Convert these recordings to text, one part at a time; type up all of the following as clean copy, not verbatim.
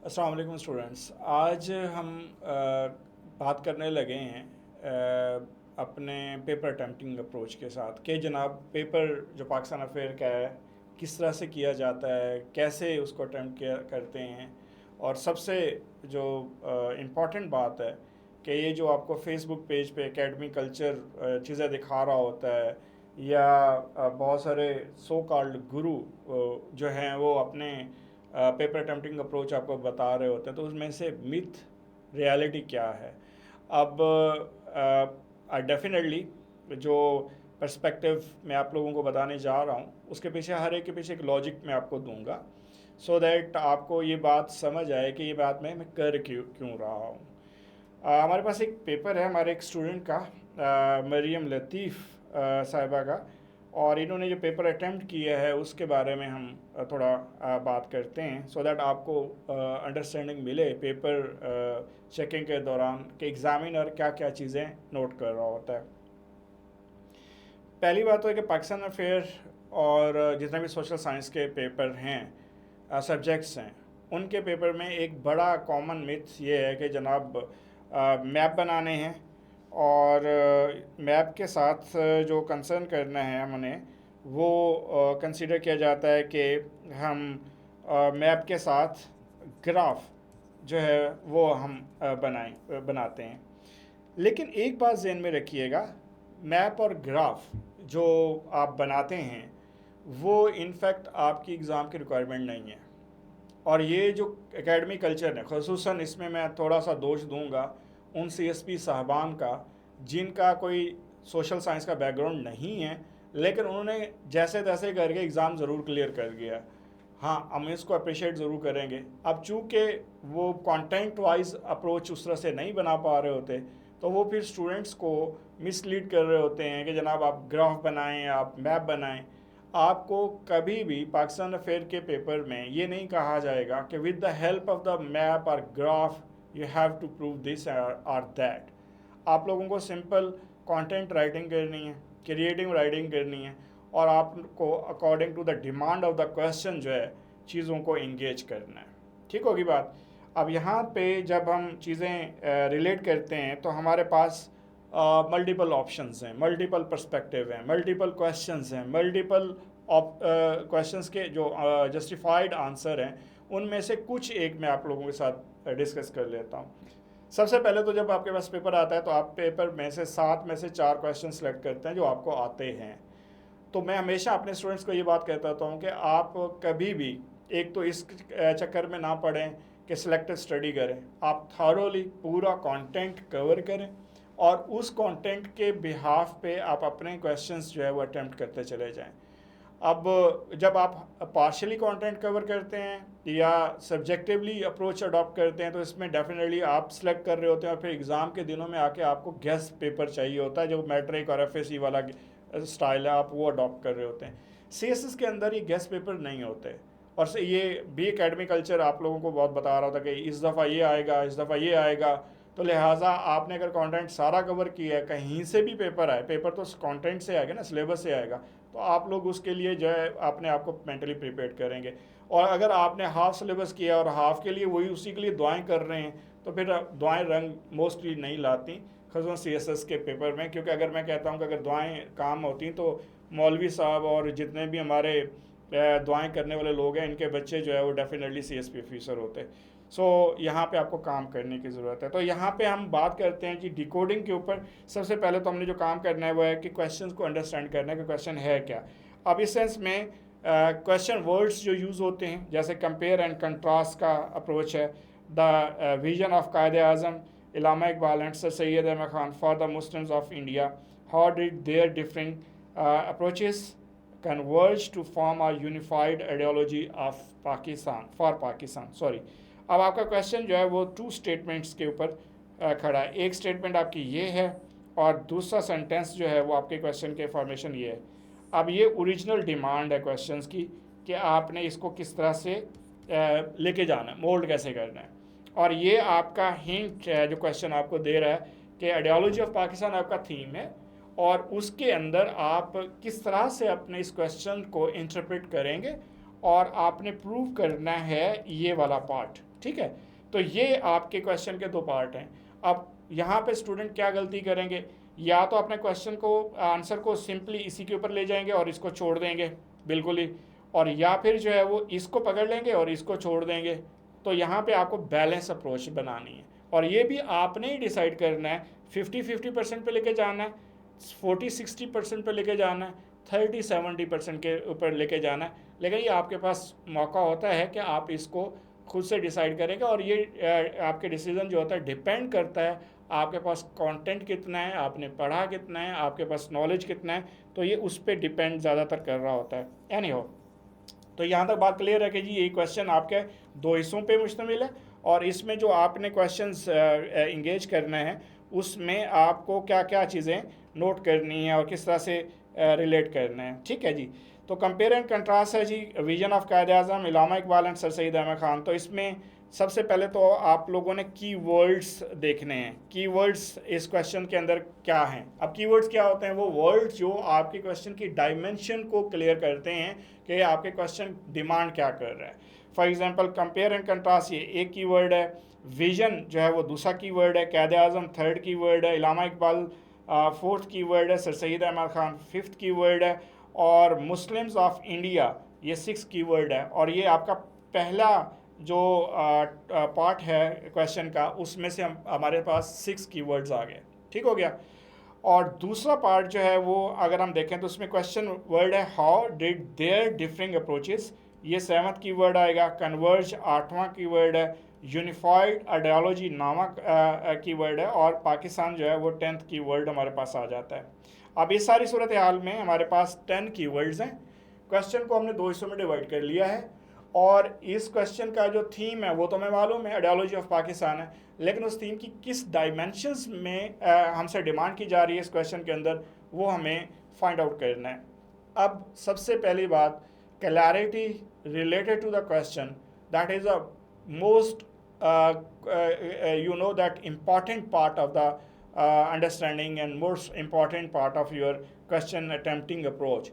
अस्सलाम वालेकुम स्टूडेंट्स। आज हम बात करने लगे हैं अपने पेपर अटैम्प्टिंग अप्रोच के साथ कि जनाब पेपर जो पाकिस्तान अफेयर का है किस तरह से किया जाता है, कैसे उसको अटैम्प्ट किया करते हैं। और सबसे जो इम्पॉर्टेंट बात है कि ये जो आपको फेसबुक पेज पे एकेडमी कल्चर चीज़ें दिखा रहा होता है या बहुत सारे सो कॉल्ड गुरु जो हैं वो अपने पेपर अटेम्प्टिंग अप्रोच आपको बता रहे होते हैं, तो उसमें से मिथ रियलिटी क्या है। अब डेफिनेटली जो पर्सपेक्टिव मैं आप लोगों को बताने जा रहा हूँ उसके पीछे हर एक के पीछे एक लॉजिक मैं आपको दूंगा, सो दैट आपको ये बात समझ आए कि ये बात मैं कर क्यों क्यों रहा हूँ। हमारे पास एक पेपर है हमारे एक स्टूडेंट का, मरियम लतीफ़ साहिबा का, और इन्होंने जो पेपर अटेम्प्ट किया है उसके बारे में हम थोड़ा बात करते हैं, सो दैट आपको अंडरस्टैंडिंग मिले पेपर चेकिंग के दौरान कि एग्ज़ामिनर क्या क्या चीज़ें नोट कर रहा होता है। पहली बात तो है कि पाकिस्तान अफेयर और जितने भी सोशल साइंस के पेपर हैं, सब्जेक्ट्स हैं, उनके पेपर में एक बड़ा कॉमन मिथ ये है कि जनाब मैप बनाने हैं और मैप के साथ जो कंसर्न करना है हमने वो कंसीडर किया जाता है कि हम मैप के साथ ग्राफ जो है वो हम बनाते हैं। लेकिन एक बात जहन में रखिएगा, मैप और ग्राफ जो आप बनाते हैं वो इनफैक्ट आपकी एग्ज़ाम की रिक्वायरमेंट नहीं है। और ये जो एकेडमी कल्चर है, ख़ुसूसन इसमें मैं थोड़ा सा दोष दूंगा उन सीएसपी साहबान का जिनका कोई सोशल साइंस का बैकग्राउंड नहीं है, लेकिन उन्होंने जैसे तैसे करके एग्ज़ाम ज़रूर क्लियर कर गया। हाँ, हम इसको अप्रिशिएट ज़रूर करेंगे। अब चूँकि वो कंटेंट वाइज अप्रोच उस तरह से नहीं बना पा रहे होते, तो वो फिर स्टूडेंट्स को मिसलीड कर रहे होते हैं कि जनाब आप ग्राफ बनाएं, आप मैप बनाएं। आपको कभी भी पाकिस्तान अफेयर के पेपर में ये नहीं कहा जाएगा कि with the help of the map और graph you have to prove this और दैट। आप लोगों को सिंपल कंटेंट राइटिंग करनी है, क्रिएटिव राइटिंग करनी है, और आपको according to the demand of the question जो है चीज़ों को इंगेज करना है। ठीक होगी बात। अब यहाँ पे जब हम चीज़ें रिलेट करते हैं तो हमारे पास मल्टीपल ऑप्शंस हैं, मल्टीपल पर्सपेक्टिव हैं, मल्टीपल क्वेश्चंस हैं, मल्टीपल क्वेश्चंस के जो जस्टिफाइड आंसर हैं उनमें से कुछ एक मैं आप लोगों के साथ डिस्कस कर लेता हूँ। सबसे पहले तो जब आपके पास पेपर आता है तो आप पेपर में से 7 में से 4 क्वेश्चन सेलेक्ट करते हैं जो आपको आते हैं। तो मैं हमेशा अपने स्टूडेंट्स को ये बात कहता हूँ कि आप कभी भी एक तो इस चक्कर में ना पड़ें कि सिलेक्टिव स्टडी करें, आप थारोली पूरा कंटेंट कवर करें और उस कंटेंट के बिहाफ पे आप अपने क्वेश्चंस जो है वो अटेम्प्ट करते चले जाएं। अब जब आप पार्शली कंटेंट कवर करते हैं या सब्जेक्टिवली अप्रोच अडॉप्ट करते हैं तो इसमें डेफिनेटली आप सेलेक्ट कर रहे होते हैं और फिर एग्ज़ाम के दिनों में आके आपको गेस्ट पेपर चाहिए होता है, जो मैट्रिक और एफएससी वाला स्टाइल है आप वो अडॉप्ट कर रहे होते हैं। सीएसएस के अंदर ये गेस्ट पेपर नहीं होते। और से ये भी एकेडमी कल्चर आप लोगों को बहुत बता रहा था कि इस दफ़ा ये आएगा, इस दफ़ा ये आएगा, तो लिहाजा आपने अगर कंटेंट सारा कवर किया है, कहीं से भी पेपर आए, पेपर तो कंटेंट से आएगा ना, सिलेबस से आएगा, तो आप लोग उसके लिए जो है अपने आप को मेंटली प्रिपेयर करेंगे। और अगर आपने हाफ सिलेबस किया और हाफ के लिए वही उसी के लिए दुआएं कर रहे हैं तो फिर दुआएं रंग मोस्टली नहीं लाती, खासतौर सीएसएस के पेपर में। क्योंकि अगर मैं कहता हूँ कि अगर दुआएं काम होती तो मौलवी साहब और जितने भी हमारे दुआएं करने वाले लोग हैं इनके बच्चे जो है वो डेफिनेटली सीएसपी ऑफिसर होते। सो यहाँ पे आपको काम करने की ज़रूरत है। तो यहाँ पे हम बात करते हैं कि डिकोडिंग के ऊपर। सबसे पहले तो हमने जो काम करना है वो है कि क्वेश्चंस को अंडरस्टैंड करना है कि क्वेश्चन है क्या। अब इस सेंस में क्वेश्चन वर्ड्स जो यूज़ होते हैं जैसे कंपेयर एंड कंट्रास्ट का अप्रोच है, the vision of Quaid-e Azam Allama Iqbal and sir Syed Ahmad Khan for the Muslims of India, how did their different approaches converge to form a unified ideology of Pakistan for Pakistan। Sorry, अब आपका question जो है वो 2 statements के ऊपर खड़ा है। एक स्टेटमेंट आपकी ये है और दूसरा सेंटेंस जो है वो आपके क्वेश्चन के फॉर्मेशन ये है। अब ये ओरिजिनल डिमांड है क्वेश्चंस की कि आपने इसको किस तरह से लेके जाना है, मोल्ड कैसे करना है। और ये आपका हिंट है जो क्वेश्चन आपको दे रहा है कि आइडियोलॉजी ऑफ पाकिस्तान आपका थीम है और उसके अंदर आप किस तरह से अपने इस क्वेश्चन को इंटरप्रेट करेंगे और आपने प्रूव करना है ये वाला पार्ट। ठीक है। तो ये आपके क्वेश्चन के दो पार्ट हैं। अब यहाँ पे स्टूडेंट क्या गलती करेंगे, या तो अपने क्वेश्चन को आंसर को सिंपली इसी के ऊपर ले जाएंगे और इसको छोड़ देंगे बिल्कुल ही, और या फिर जो है वो इसको पकड़ लेंगे और इसको छोड़ देंगे। तो यहाँ पे आपको बैलेंस अप्रोच बनानी है, और ये भी आपने ही डिसाइड करना है 50-50% पे लेके जाना है, 40-60% पे लेके जाना है, 30-70% के ऊपर लेके जाना है। लेकिन ये आपके पास मौका होता है कि आप इसको खुद से डिसाइड करेंगे, और ये आपके डिसीजन जो होता है डिपेंड करता है आपके पास कंटेंट कितना है, आपने पढ़ा कितना है, आपके पास नॉलेज कितना है, तो ये उस पर डिपेंड ज़्यादातर कर रहा होता है। एनी हो, तो यहाँ तक बात क्लियर है कि जी ये क्वेश्चन आपके दो हिस्सों पे मुश्तमिल है, और इसमें जो आपने क्वेश्चंस इंगेज करना है उसमें आपको क्या क्या चीज़ें नोट करनी है और किस तरह से रिलेट करना है। ठीक है जी। तो कंपेयर एंड कंट्रास्ट है जी, vision of Quaid-e-Azam, Allama Iqbal and sir Syed Ahmad Khan. तो इसमें सबसे पहले तो आप लोगों ने कीवर्ड्स देखने हैं। कीवर्ड्स इस क्वेश्चन के अंदर क्या हैं। अब कीवर्ड्स क्या होते हैं, वो वर्ड्स जो आपके क्वेश्चन की डायमेंशन को क्लियर करते हैं कि आपके क्वेश्चन डिमांड क्या कर रहा है। For example compare and contrast ये एक कीवर्ड है, विजन जो है वो दूसरा कीवर्ड है, कायद-ए-आज़म थर्ड कीवर्ड है, इलामा इकबाल फोर्थ कीवर्ड है, sir Syed Ahmad Khan fifth keyword है, और मुस्लिम्स ऑफ इंडिया ये सिक्स कीवर्ड है। और ये आपका पहला जो पार्ट है क्वेश्चन का, उसमें से हमारे पास 6 कीवर्ड्स आ गए। ठीक हो गया। और दूसरा पार्ट जो है वो अगर हम देखें तो उसमें क्वेश्चन वर्ड है how did there differing approaches, ये 7वां कीवर्ड आएगा। कन्वर्ज 8वां कीवर्ड है। यूनिफाइड आइडियोलॉजी 9वां कीवर्ड है। और पाकिस्तान जो है वो 10th कीवर्ड हमारे पास आ जाता है। अब इस सारी सूरत हाल में हमारे पास 10 कीवर्ड्स हैं। क्वेश्चन को हमने दो हिस्सों में डिवाइड कर लिया है, और इस क्वेश्चन का जो थीम है वो तो हमें मालूम है आइडियोलॉजी ऑफ पाकिस्तान है, लेकिन उस थीम की किस डायमेंशंस में हमसे डिमांड की जा रही है इस क्वेश्चन के अंदर, वो हमें फाइंड आउट करना है। अब सबसे पहली बात, clarity related to the question, that is a most that important part of the understanding and most important part of your question attempting approach।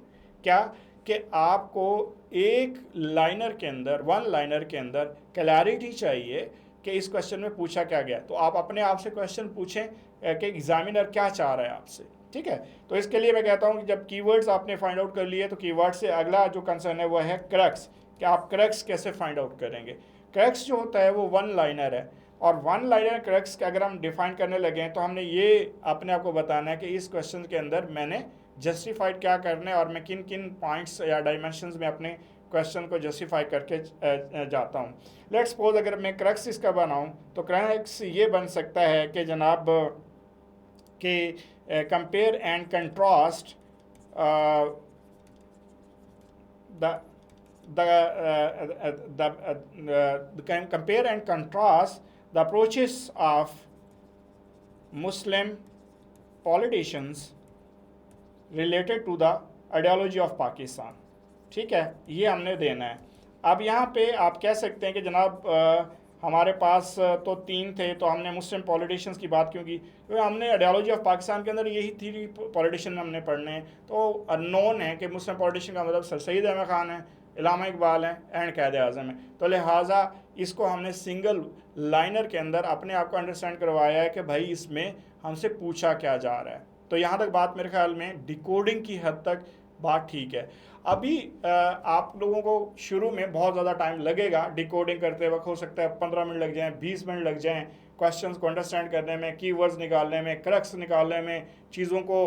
क्या कि आपको एक लाइनर के अंदर, वन लाइनर के अंदर क्लैरिटी चाहिए कि इस क्वेश्चन में पूछा क्या गया। तो आप अपने आप से क्वेश्चन पूछें कि एग्जामिनर क्या चाह रहा है आपसे। ठीक है। तो इसके लिए मैं कहता हूँ कि जब कीवर्ड्स आपने फाइंड आउट कर लिए, तो कीवर्ड से अगला जो कंसर्न है वो है क्रक्स, कि आप क्रक्स कैसे फाइंड आउट करेंगे। क्रक्स जो होता है वो वन लाइनर है, और वन लाइनर क्रक्स का अगर हम डिफाइन करने लगे तो हमने ये अपने आप को बताना है कि इस क्वेश्चन के अंदर मैंने जस्टिफाइड क्या करना है, और मैं किन किन पॉइंट्स या डायमेंशंस में अपने क्वेश्चन को जस्टिफाई करके जाता हूँ। लेट्स सपोज अगर मैं क्रक्स इसका बनाऊँ, तो क्रक्स ये बन सकता है कि जनाब कि compare and contrast compare and contrast the approaches of Muslim politicians related to the ideology of Pakistan। ठीक है, ये हमने देना है। अब यहाँ पे आप कह सकते हैं कि जनाब हमारे पास तो 3 थे, तो हमने मुस्लिम पॉलिटिशियंस की बात क्यों की, क्योंकि हमने आइडियोलॉजी ऑफ पाकिस्तान के अंदर यही 3 पॉलिटिशियन हमने पढ़ने हैं। तो अननोन है कि मुस्लिम पॉलिटिशियन का मतलब सर सैयद अहमद ख़ान है, इलामा इकबाल है एंड कायद-ए-आज़म है। तो लिहाजा इसको हमने सिंगल लाइनर के अंदर अपने आप को अंडरस्टैंड करवाया है कि भाई इसमें हमसे पूछा क्या जा रहा है। तो यहाँ तक बात मेरे ख्याल में डिकोडिंग की हद तक बात ठीक है। अभी आप लोगों को शुरू में बहुत ज़्यादा टाइम लगेगा डिकोडिंग करते वक्त, हो सकता है 15 मिनट लग जाएं, 20 मिनट लग जाएं क्वेश्चंस को अंडरस्टैंड करने में, कीवर्ड्स निकालने में, क्रक्स निकालने में, चीज़ों को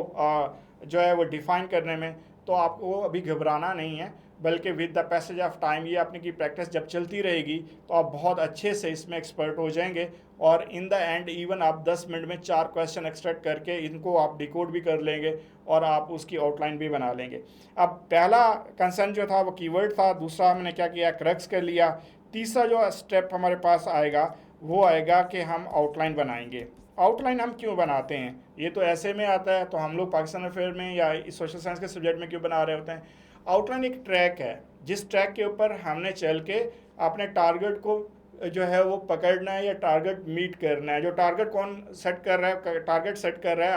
जो है वो डिफ़ाइन करने में। तो आपको अभी घबराना नहीं है, बल्कि with the passage of time, ये अपनी की प्रैक्टिस जब चलती रहेगी तो आप बहुत अच्छे से इसमें एक्सपर्ट हो जाएंगे, और इन द एंड इवन आप 10 मिनट में 4 क्वेश्चन एक्सट्रैक्ट करके इनको आप डिकोड भी कर लेंगे और आप उसकी आउटलाइन भी बना लेंगे। अब पहला कंसर्न जो था वो कीवर्ड था, दूसरा हमने क्या किया, क्रक्स कर लिया। तीसरा जो स्टेप हमारे पास आएगा वो आएगा कि हम आउटलाइन बनाएंगे। आउटलाइन हम क्यों बनाते हैं, ये तो ऐसे में आता है, तो हम लोग पाकिस्तान अफेयर में या सोशल साइंस के सब्जेक्ट में क्यों बना रहे होते हैं। आउटलाइन एक ट्रैक है, जिस ट्रैक के ऊपर हमने चल के अपने टारगेट को जो है वो पकड़ना है या टारगेट मीट करना है। जो टारगेट कौन सेट कर रहा है, टारगेट सेट कर रहा है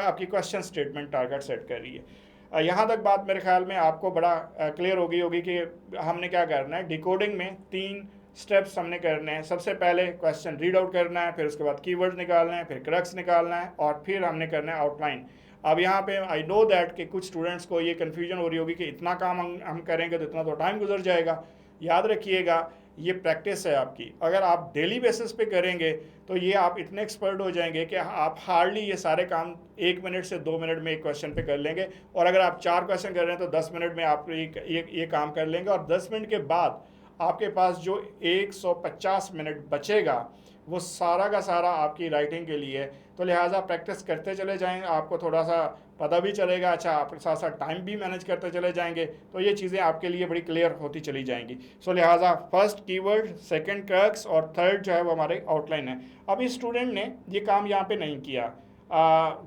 आपकी क्वेश्चन स्टेटमेंट टारगेट सेट कर रही है। यहाँ तक बात मेरे ख्याल में आपको बड़ा क्लियर हो गई होगी कि हमने क्या करना है। डिकोडिंग में 3 स्टेप्स हमने करने हैं। सबसे पहले क्वेश्चन रीड आउट करना है, फिर उसके बाद कीवर्ड्स निकालना है, फिर क्रक्स निकालना है, और फिर हमने करना है आउटलाइन। अब यहाँ पे आई नो दैट कि कुछ स्टूडेंट्स को ये कन्फ्यूजन हो रही होगी कि इतना काम हम करेंगे तो इतना तो टाइम गुजर जाएगा। याद रखिएगा, ये प्रैक्टिस है आपकी। अगर आप डेली बेसिस पे करेंगे तो ये आप इतने एक्सपर्ट हो जाएंगे कि आप हार्डली ये सारे काम 1 मिनट से 2 मिनट में एक क्वेश्चन पे कर लेंगे। और अगर आप 4 क्वेश्चन कर रहे हैं तो 10 मिनट में आप ये काम कर लेंगे। और 10 मिनट के बाद आपके पास जो 150 मिनट बचेगा वो सारा का सारा आपकी राइटिंग के लिए। तो लिहाजा प्रैक्टिस करते चले जाएंगे, आपको थोड़ा सा पता भी चलेगा। अच्छा, आप साथ साथ टाइम भी मैनेज करते चले जाएंगे, तो ये चीज़ें आपके लिए बड़ी क्लियर होती चली जाएंगी। सो लिहाजा फर्स्ट कीवर्ड, सेकंड क्रक्स, और थर्ड जो है वो हमारे आउटलाइन है। अब इस स्टूडेंट ने ये काम यहाँ पे नहीं किया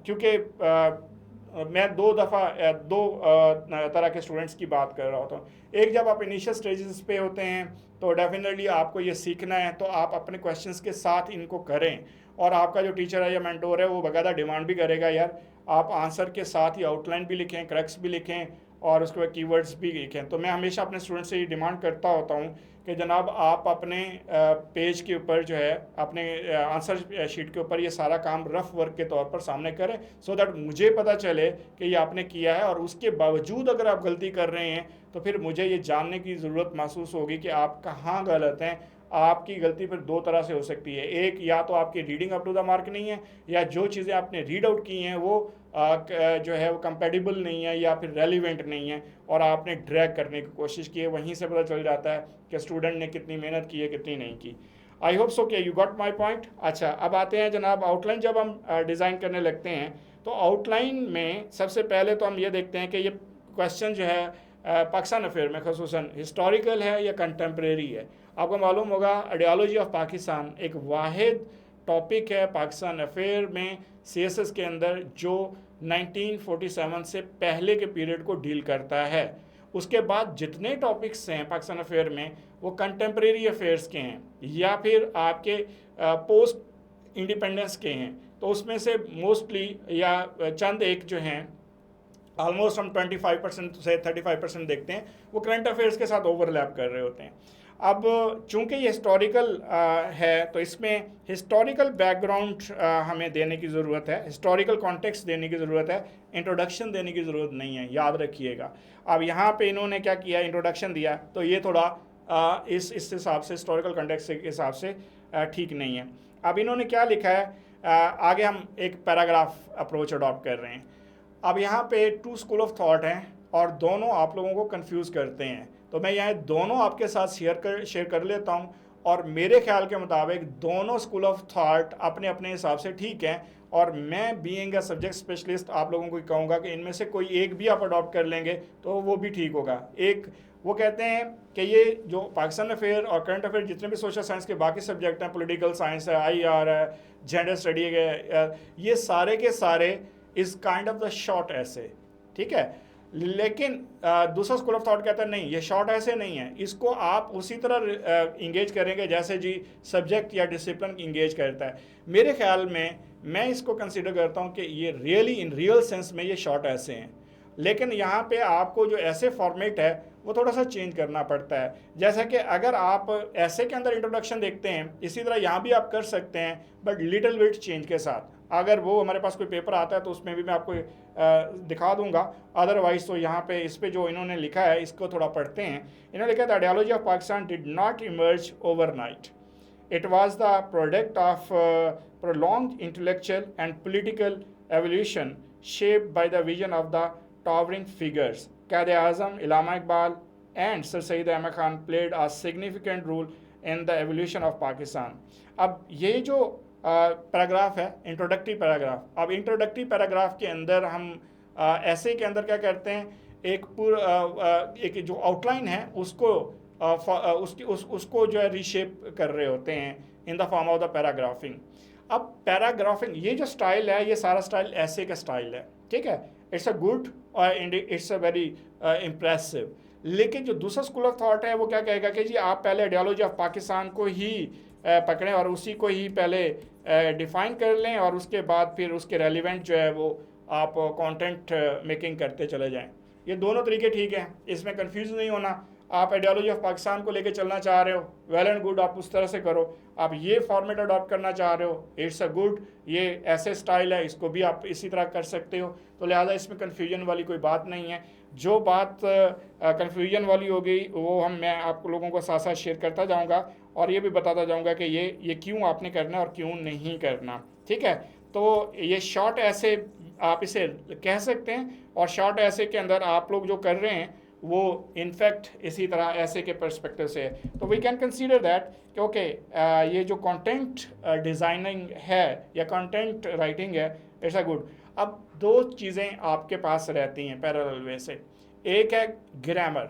क्योंकि मैं दो तरह के स्टूडेंट्स की बात कर रहा होता हूँ। एक, जब आप इनिशियल स्टेजेस पे होते हैं तो डेफिनेटली आपको ये सीखना है, तो आप अपने क्वेश्चंस के साथ इनको करें। और आपका जो टीचर है या मेंटोर है वो बकायदा डिमांड भी करेगा, यार आप आंसर के साथ ही आउटलाइन भी लिखें, क्रक्स भी लिखें, और उसके बाद कीवर्ड्स भी लिखें। तो मैं हमेशा अपने स्टूडेंट से ये डिमांड करता होता हूँ कि जनाब आप अपने पेज के ऊपर जो है, अपने आंसर शीट के ऊपर ये सारा काम रफ वर्क के तौर पर सामने करें, सो दैट मुझे पता चले कि ये आपने किया है। और उसके बावजूद अगर आप गलती कर रहे हैं तो फिर मुझे ये जानने की ज़रूरत महसूस होगी कि आप कहाँ गलत हैं। आपकी गलती फिर दो तरह से हो सकती है। एक, या तो आपकी reading up to the mark नहीं है, या जो चीज़ें आपने रीड आउट की हैं वो जो है वो कंपेटिबल नहीं है या फिर रेलिवेंट नहीं है, और आपने ड्रैग करने की कोशिश की है। वहीं से पता चल जाता है कि स्टूडेंट ने कितनी मेहनत की है, कितनी नहीं की। आई होप सो कि यू गॉट माई पॉइंट। अच्छा, अब आते हैं जनाब आउटलाइन। जब हम डिज़ाइन करने लगते हैं तो आउटलाइन में सबसे पहले तो हम ये देखते हैं कि ये क्वेश्चन जो है पाकिस्तान अफेयर में खसूसन हिस्टोरिकल है या कंटेम्प्रेरी है। आपको मालूम होगा आइडियोलॉजी ऑफ पाकिस्तान एक वाहिद टॉपिक है पाकिस्तान अफेयर में सीएसएस के अंदर, जो 1947 से पहले के पीरियड को डील करता है। उसके बाद जितने टॉपिक्स हैं पाकिस्तान अफेयर में वो कंटेम्प्रेरी अफेयर्स के हैं या फिर आपके पोस्ट इंडिपेंडेंस के हैं। तो उसमें से मोस्टली या चंद एक जो हैं, ऑलमोस्ट हम 25% से 35% देखते हैं, वो करंट अफेयर्स के साथ ओवरलैप कर रहे होते हैं। अब चूंकि ये हिस्टोरिकल है तो इसमें हिस्टोरिकल बैकग्राउंड हमें देने की ज़रूरत है, हिस्टोरिकल कॉन्टेक्स्ट देने की ज़रूरत है, इंट्रोडक्शन देने की ज़रूरत नहीं है, याद रखिएगा। अब यहाँ पे इन्होंने क्या किया, इंट्रोडक्शन दिया, तो ये थोड़ा इस हिसाब से हिस्टोरिकल कॉन्टेक्स्ट के हिसाब से ठीक नहीं है। अब इन्होंने क्या लिखा है, आगे हम एक पैराग्राफ अप्रोच अडॉप्ट कर रहे हैं। अब यहाँ पे 2 स्कूल ऑफ थॉट हैं और दोनों आप लोगों को कंफ्यूज करते हैं, तो मैं यहाँ दोनों आपके साथ शेयर कर लेता हूँ। और मेरे ख्याल के मुताबिक दोनों स्कूल ऑफ थॉट अपने अपने हिसाब से ठीक हैं, और मैं बीइंग अ सब्जेक्ट स्पेशलिस्ट आप लोगों को कहूँगा कि इनमें से कोई एक भी आप अडॉप्ट कर लेंगे तो वो भी ठीक होगा। एक, वो कहते हैं कि ये जो पाकिस्तान अफेयर और करंट अफेयर जितने भी सोशल साइंस के बाकी सब्जेक्ट हैं, पॉलिटिकल साइंस है, IR है, जेंडर स्टडी है, ये सारे के सारे is kind of the short ऐसे, ठीक है। लेकिन दूसरा स्कूल ऑफ थॉट कहता है नहीं, ये शॉर्ट ऐसे नहीं है, इसको आप उसी तरह इंगेज करेंगे जैसे जी सब्जेक्ट या डिसिप्लिन इंगेज करता है। मेरे ख्याल में मैं इसको कंसिडर करता हूँ कि ये रियली इन रियल सेंस में ये शॉर्ट ऐसे हैं। लेकिन यहाँ पे आपको जो ऐसे फॉर्मेट है वो थोड़ा सा चेंज करना पड़ता है। जैसा कि अगर आप ऐसे के अंदर इंट्रोडक्शन देखते हैं, इसी तरह यहाँ भी आप कर सकते हैं, बट लिटिल बिट चेंज के साथ। अगर वो हमारे पास कोई पेपर आता है तो उसमें भी मैं आपको दिखा दूंगा। अदरवाइज तो यहाँ पे इस पे जो इन्होंने लिखा है इसको थोड़ा पढ़ते हैं। इन्होंने लिखा था, ideology of Pakistan did not emerge overnight, it was the product of prolonged intellectual and political evolution shaped by the vision of the towering figures. Quaid-e-Azam, Allama Iqbal and Sir Syed Ahmad Khan played a significant role in the evolution of Pakistan. अब ये जो paragraph है introductory paragraph, अब introductory paragraph के अंदर हम ऐसे के अंदर क्या करते हैं, एक जो आउटलाइन है उसको जो है रीशेप कर रहे होते हैं in the form of the paragraphing. अब पैराग्राफिंग ये जो स्टाइल है ये सारा स्टाइल ऐसे का स्टाइल है, ठीक है, इट्स अ गुड और इट्स अ वेरी इम्प्रेसिव। लेकिन जो दूसरा स्कूल ऑफ थॉट है वो क्या कहेगा कि जी आप पहले आइडियोलॉजी ऑफ पाकिस्तान को ही पकड़ें और उसी को ही पहले डिफ़ाइन कर लें और उसके बाद फिर उसके रेलिवेंट जो है वो आप कंटेंट मेकिंग करते चले जाएं। ये दोनों तरीके ठीक हैं, इसमें कंफ्यूज नहीं होना। आप आइडियोलॉजी ऑफ पाकिस्तान को लेके चलना चाह रहे हो, वेल एंड गुड, आप उस तरह से करो। आप ये फॉर्मेट अडॉप्ट करना चाह रहे हो, इट्स अ गुड, ये ऐसे स्टाइल है, इसको भी आप इसी तरह कर सकते हो। तो लिहाजा इसमें कन्फ्यूजन वाली कोई बात नहीं है। जो बात कन्फ्यूजन वाली हो गई वो मैं आप लोगों को साथ साथ शेयर करता जाऊँगा और ये भी बताता जाऊँगा कि ये क्यों आपने करना और क्यों नहीं करना, ठीक है। तो ये शॉर्ट ऐसे आप इसे कह सकते हैं, और शॉर्ट ऐसे के अंदर आप लोग जो कर रहे हैं वो इनफैक्ट इसी तरह ऐसे के पर्सपेक्टिव से है। तो वी कैन कंसीडर दैट कि ओके, ये जो कंटेंट डिज़ाइनिंग है या कंटेंट राइटिंग है, इट्स अ गुड। अब दो चीज़ें आपके पास रहती हैं पैरेलल वे से। एक है ग्रामर,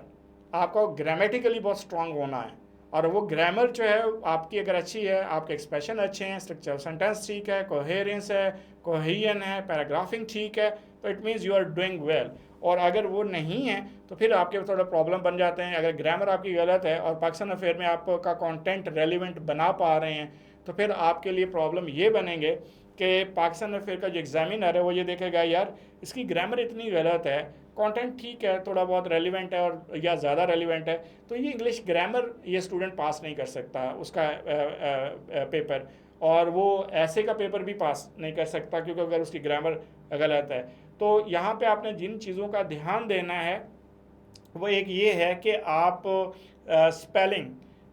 आपको ग्रामेटिकली बहुत स्ट्रांग होना है, और वो ग्रामर जो है आपकी अगर अच्छी है, आपके एक्सप्रेशन अच्छे हैं, स्ट्रक्चर सेंटेंस ठीक है, कोहेरेंस है, कोहेजन है, पैराग्राफिंग ठीक है, तो it means you are doing well. और अगर वो नहीं है तो फिर आपके थोड़ा प्रॉब्लम बन जाते हैं। अगर ग्रामर आपकी गलत है और पाकिस्तान अफेयर में आपका कंटेंट रेलिवेंट बना पा रहे हैं, तो फिर आपके लिए प्रॉब्लम ये बनेंगे कि पाकिस्तान अफेयर का जो एग्जामिनर है वो ये देखेगा यार इसकी ग्रामर इतनी गलत है, कंटेंट ठीक है, थोड़ा बहुत रेलिवेंट है और या ज़्यादा रेलिवेंट है, तो ये इंग्लिश ग्रामर ये स्टूडेंट पास नहीं कर सकता उसका पेपर, और वो ऐसे का पेपर भी पास नहीं कर सकता क्योंकि अगर उसकी ग्रामर गलत है। तो यहाँ पे आपने जिन चीज़ों का ध्यान देना है वो एक ये है कि आप spelling,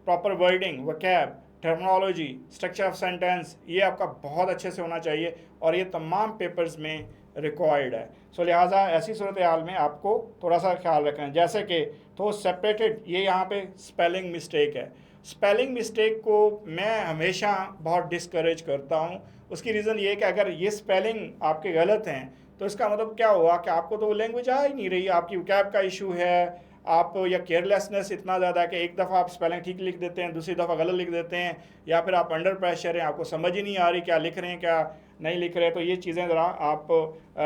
proper wording, vocab, terminology, structure of sentence, ये आपका बहुत अच्छे से होना चाहिए और ये तमाम पेपर्स में रिक्वायर्ड है। सो लिहाजा ऐसी सूरत हाल में आपको थोड़ा सा ख्याल रखना है, जैसे कि तो सेपरेटेड, ये यहाँ पे स्पेलिंग मिस्टेक है। स्पेलिंग मिस्टेक को मैं हमेशा बहुत डिस्करेज करता हूँ। उसकी रीज़न ये है कि अगर ये स्पेलिंग आपके गलत हैं तो इसका मतलब क्या हुआ कि आपको तो वो लैंग्वेज आ ही नहीं रही, आपकी वोकैब का इशू है, आप या केयरलेसनेस इतना ज़्यादा है कि एक दफ़ा आप स्पेलिंग ठीक लिख देते हैं, दूसरी दफ़ा गलत लिख देते हैं, या फिर आप अंडर प्रेशर हैं, आपको समझ ही नहीं आ रही क्या लिख रहे हैं क्या नहीं लिख रहे। तो ये चीज़ें ज़रा आप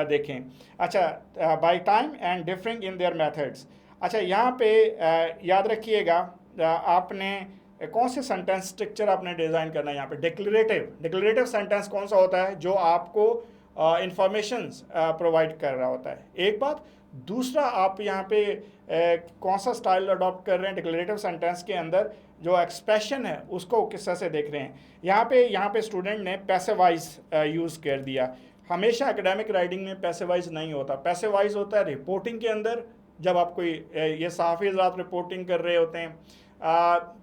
देखें। अच्छा, by time and differing in their methods. अच्छा, यहाँ पे याद रखिएगा आपने कौन से सेंटेंस स्ट्रक्चर आपने डिज़ाइन करना है। यहाँ पे डिक्लेरेटिव सेंटेंस कौन सा होता है, जो आपको इंफॉर्मेशंस प्रोवाइड कर रहा होता है, एक बात। दूसरा, आप यहाँ पे कौन सा स्टाइल अडॉप्ट कर रहे हैं डिक्लेरेटिव सेंटेंस के अंदर, जो एक्सप्रेशन है उसको किस तरह से देख रहे हैं। यहाँ पे स्टूडेंट ने पैसिवाइज यूज़ कर दिया। हमेशा एकेडमिक राइटिंग में पैसिवाइज नहीं होता, पैसिवाइज होता है रिपोर्टिंग के अंदर, जब आप कोई ये सहाफ़ी हज़रात रिपोर्टिंग कर रहे होते हैं,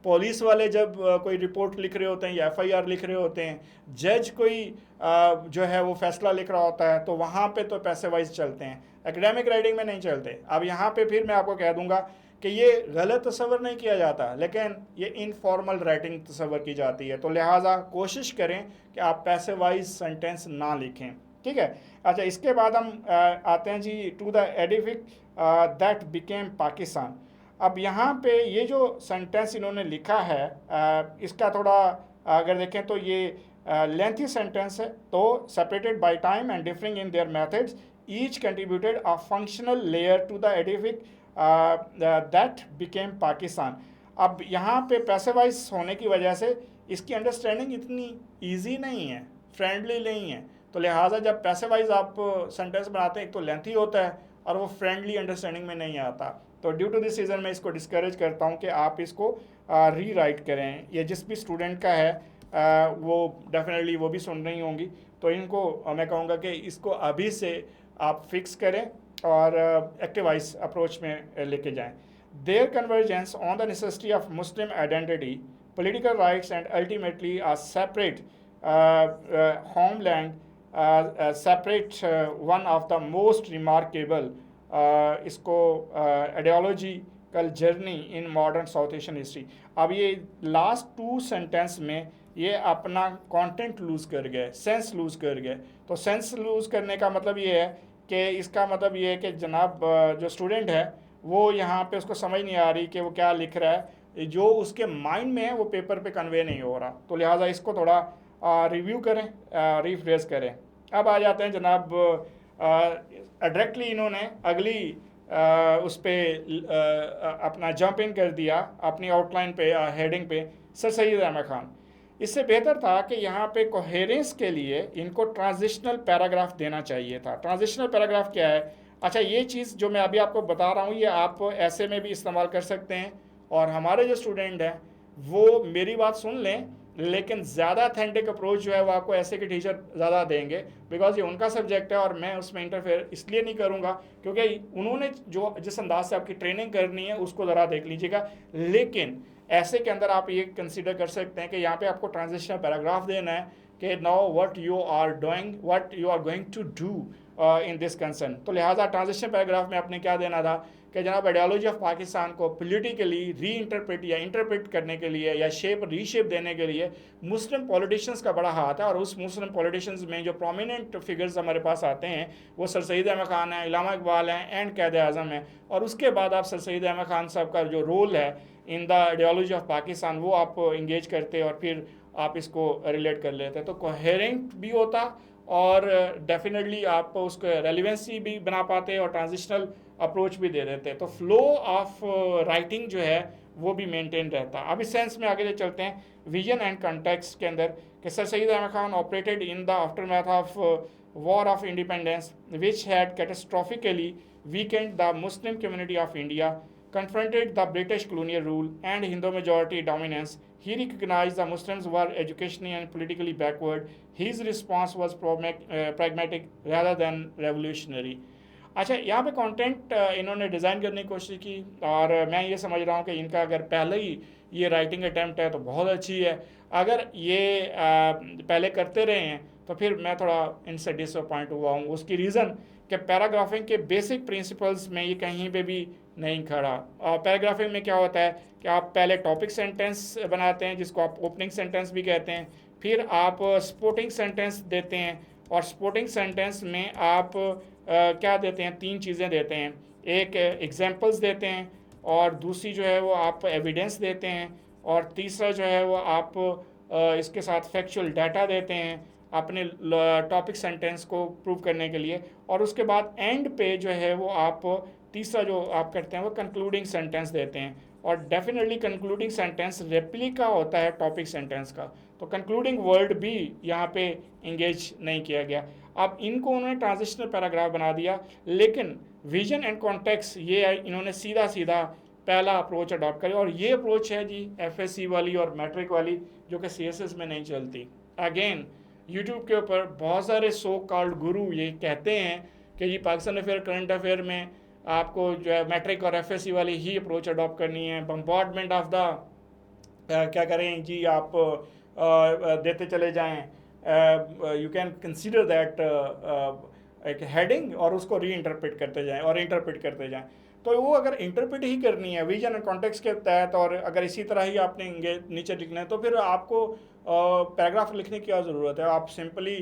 पुलिस वाले जब कोई रिपोर्ट लिख रहे होते हैं या एफआईआर लिख रहे होते हैं, जज कोई जो है वो फैसला लिख रहा होता है, तो वहाँ पे तो पैसे वाइज चलते हैं, एकेडमिक राइटिंग में नहीं चलते। अब यहाँ पे फिर मैं आपको कह दूंगा कि ये गलत तस्वर नहीं किया जाता, लेकिन ये इनफॉर्मल राइटिंग तस्वर की जाती है। तो लिहाजा कोशिश करें कि आप पैसे वाइज सेंटेंस ना लिखें, ठीक है। अच्छा, इसके बाद हम आते हैं जी to the edifice that became Pakistan. अब यहाँ पे ये जो सेंटेंस इन्होंने लिखा है, इसका थोड़ा अगर देखें तो ये लेंथी सेंटेंस है। तो separated by time and differing in their methods each contributed a functional layer to the edifice that became Pakistan. अब यहाँ पे पैसिवाइज होने की वजह से इसकी अंडरस्टैंडिंग इतनी ईजी नहीं है, फ्रेंडली नहीं है। तो लिहाजा जब पैसिवाइज आप सेंटेंस बनाते हैं, एक तो लेंथी होता है और वो फ्रेंडली अंडरस्टैंडिंग में नहीं आता। तो ड्यू टू दिस रीज़न मैं इसको डिस्करेज करता हूँ कि आप इसको री राइट करें। ये जिस भी स्टूडेंट का है वो डेफिनेटली वो भी सुन रही होंगी, तो इनको मैं कहूँगा कि इसको अभी से आप फिक्स करें और एक्टिवाइज अप्रोच में लेके जाएं। There convergence on the necessity of Muslim identity, political rights and ultimately a separate homeland, separate one of the most remarkable इसको ideological journey in modern south Asian history. अब ये लास्ट टू सेंटेंस में ये अपना content loose कर गए, sense loose कर गए। तो सेंस लूज़ करने का मतलब ये है कि इसका मतलब ये है कि जनाब जो स्टूडेंट है वो यहाँ पे उसको समझ नहीं आ रही कि वो क्या लिख रहा है, जो उसके माइंड में है वो पेपर पे कन्वे नहीं हो रहा। तो लिहाजा इसको थोड़ा रिव्यू करें, रिफ्रेश करें। अब आ जाते हैं जनाब डायरेक्टली इन्होंने अगली उस पर अपना जंप इन कर दिया अपनी आउटलाइन पे, हेडिंग पे, सर सैयद अहमद खान। इससे बेहतर था कि यहाँ पे कोहेरेंस के लिए इनको ट्रांजिशनल पैराग्राफ देना चाहिए था। ट्रांजिशनल पैराग्राफ क्या है? अच्छा, ये चीज़ जो मैं अभी आपको बता रहा हूँ ये आप ऐसे में भी इस्तेमाल कर सकते हैं और हमारे जो स्टूडेंट हैं वो मेरी बात सुन लें, लेकिन ज़्यादा अथेंटिक अप्रोच जो है वो आपको ऐसे के टीचर ज़्यादा देंगे, बिकॉज ये उनका सब्जेक्ट है और मैं उसमें इंटरफेयर इसलिए नहीं करूँगा क्योंकि उन्होंने जो जिस अंदाज से आपकी ट्रेनिंग करनी है उसको ज़रा देख लीजिएगा। लेकिन ऐसे के अंदर आप ये कंसिडर कर सकते हैं कि यहाँ पे आपको ट्रांजिशनल पैराग्राफ देना है कि now what you are doing, what you are going to do in this concern. तो लिहाजा ट्रांजिशनल पैराग्राफ में आपने क्या देना था कि जनाब आइडियोलॉजी ऑफ पाकिस्तान को पॉलिटिकली री इंटरप्रेट या इंटरप्रेट करने के लिए या शेप रीशेप देने के लिए मुस्लिम पॉलिटिशियंस का बड़ा हाथ है। और उस मुस्लिम पॉलिटिशियंस में जो प्रोमिनेंट फिगर्स हमारे पास आते हैं वो सर सैयद अहमद ख़ान है, इलामा इकबाल हैं एंड कैद आज़म है। और उसके बाद आप सर सैयद अहमद ख़ान साहब का जो रोल है in the ideology of Pakistan वो आप इंगेज करते और फिर आप इसको रिलेट कर लेते हैं, तो कोहेरेंट भी होता और डेफिनेटली आप उसको रेलिवेंसी भी बना पाते और ट्रांजिशनल अप्रोच भी दे देते, तो फ्लो ऑफ राइटिंग जो है वो भी मेंटेन रहता। अब इस सेंस में आगे चलते हैं विजन एंड कॉन्टेक्स्ट के अंदर कि sir Syed Ahmad Khan operated in the aftermath of war of independence which had catastrophically weakened the Muslim community of India, confronted the British colonial rule and Hindu-majority dominance. He recognized the Muslims were educationally and politically backward. His response was pragmatic rather than revolutionary. अच्छा, यहाँ पे content इन्होंने design करने की कोशिश की और मैं ये समझ रहा हूँ कि इनका अगर पहले ही ये राइटिंग अटैम्प्ट है तो बहुत अच्छी है। अगर ये पहले करते रहे हैं तो फिर मैं थोड़ा इनसे डिसअपॉइंट हुआ हूँ। उसकी रीज़न कि पैराग्राफिंग के बेसिक प्रिंसिपल्स में ये कहीं पे भी नहीं खड़ा। पैराग्राफिंग में क्या होता है कि आप पहले टॉपिक सेंटेंस बनाते हैं जिसको आप ओपनिंग सेंटेंस भी कहते हैं, फिर आप सपोर्टिंग सेंटेंस देते हैं और सपोर्टिंग सेंटेंस में आप क्या देते हैं, 3 चीज़ें देते हैं। एक एग्जांपल्स देते हैं और दूसरी जो है वो आप एविडेंस देते हैं और तीसरा जो है वो आप इसके साथ फैक्चुअल डाटा देते हैं अपने टॉपिक सेंटेंस को प्रूव करने के लिए। और उसके बाद एंड पे जो है वो आप तीसरा जो आप करते हैं वो कंक्लूडिंग सेंटेंस देते हैं और डेफिनेटली कंक्लूडिंग सेंटेंस रेप्लिका होता है टॉपिक सेंटेंस का, तो कंक्लूडिंग वर्ड भी यहाँ पे इंगेज नहीं किया गया। अब इनको उन्होंने ट्रांजिशनल पैराग्राफ बना दिया, लेकिन विजन एंड कॉन्टेक्स्ट ये इन्होंने सीधा सीधा पहला अप्रोच अडॉप्ट करी और ये अप्रोच है जी FSC वाली और मैट्रिक वाली जो कि CSS में नहीं चलती। अगेन यूट्यूब के ऊपर बहुत सारे सो कॉल्ड गुरु ये कहते हैं कि जी पाकिस्तान अफेयर करंट अफेयर में आपको जो है मैट्रिक और FSC वाली ही अप्रोच अडॉप्ट करनी है। बम्बार्डमेंट ऑफ द क्या करें जी, आप देते चले जाएं, यू कैन कंसीडर दैट एक हेडिंग और उसको री इंटरप्रेट करते जाएं और इंटरप्रेट करते जाएं। तो वो अगर इंटरप्रेट ही करनी है विजन एंड कॉन्टेक्स्ट के तहत और अगर इसी तरह ही आपने नीचे लिखना है तो फिर आपको पैराग्राफ लिखने की क्या ज़रूरत है, आप सिंपली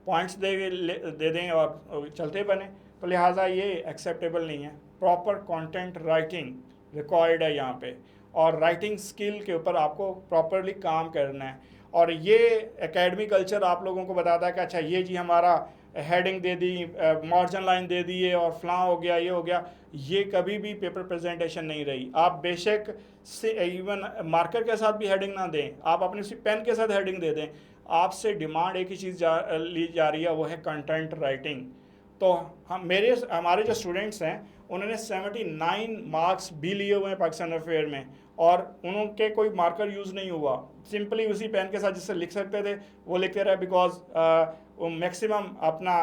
पॉइंट्स दे दें और चलते बने। तो लिहाजा ये एक्सेप्टेबल नहीं है। प्रॉपर कंटेंट राइटिंग रिक्वायर्ड है यहाँ पे और राइटिंग स्किल के ऊपर आपको प्रॉपरली काम करना है। और ये एकेडमी कल्चर आप लोगों को बताता है कि अच्छा ये जी हमारा हेडिंग दे दी, मार्जिन लाइन दे दी है और फ्लां हो गया, ये हो गया, ये कभी भी पेपर प्रेजेंटेशन नहीं रही। आप बेशक से इवन मार्कर के साथ भी हेडिंग ना दें, आप अपने उसी पेन के साथ हेडिंग दे दें, आपसे डिमांड एक ही चीज़ ली जा रही है, वो है कंटेंट राइटिंग। तो हमारे जो स्टूडेंट्स हैं उन्होंने 79 मार्क्स भी लिए हुए हैं पाकिस्तान अफेयर में और उनके कोई मार्कर यूज़ नहीं हुआ, सिंपली उसी पेन के साथ जिससे लिख सकते थे वो लिखते रहे, बिकॉज वो मैक्सिमम अपना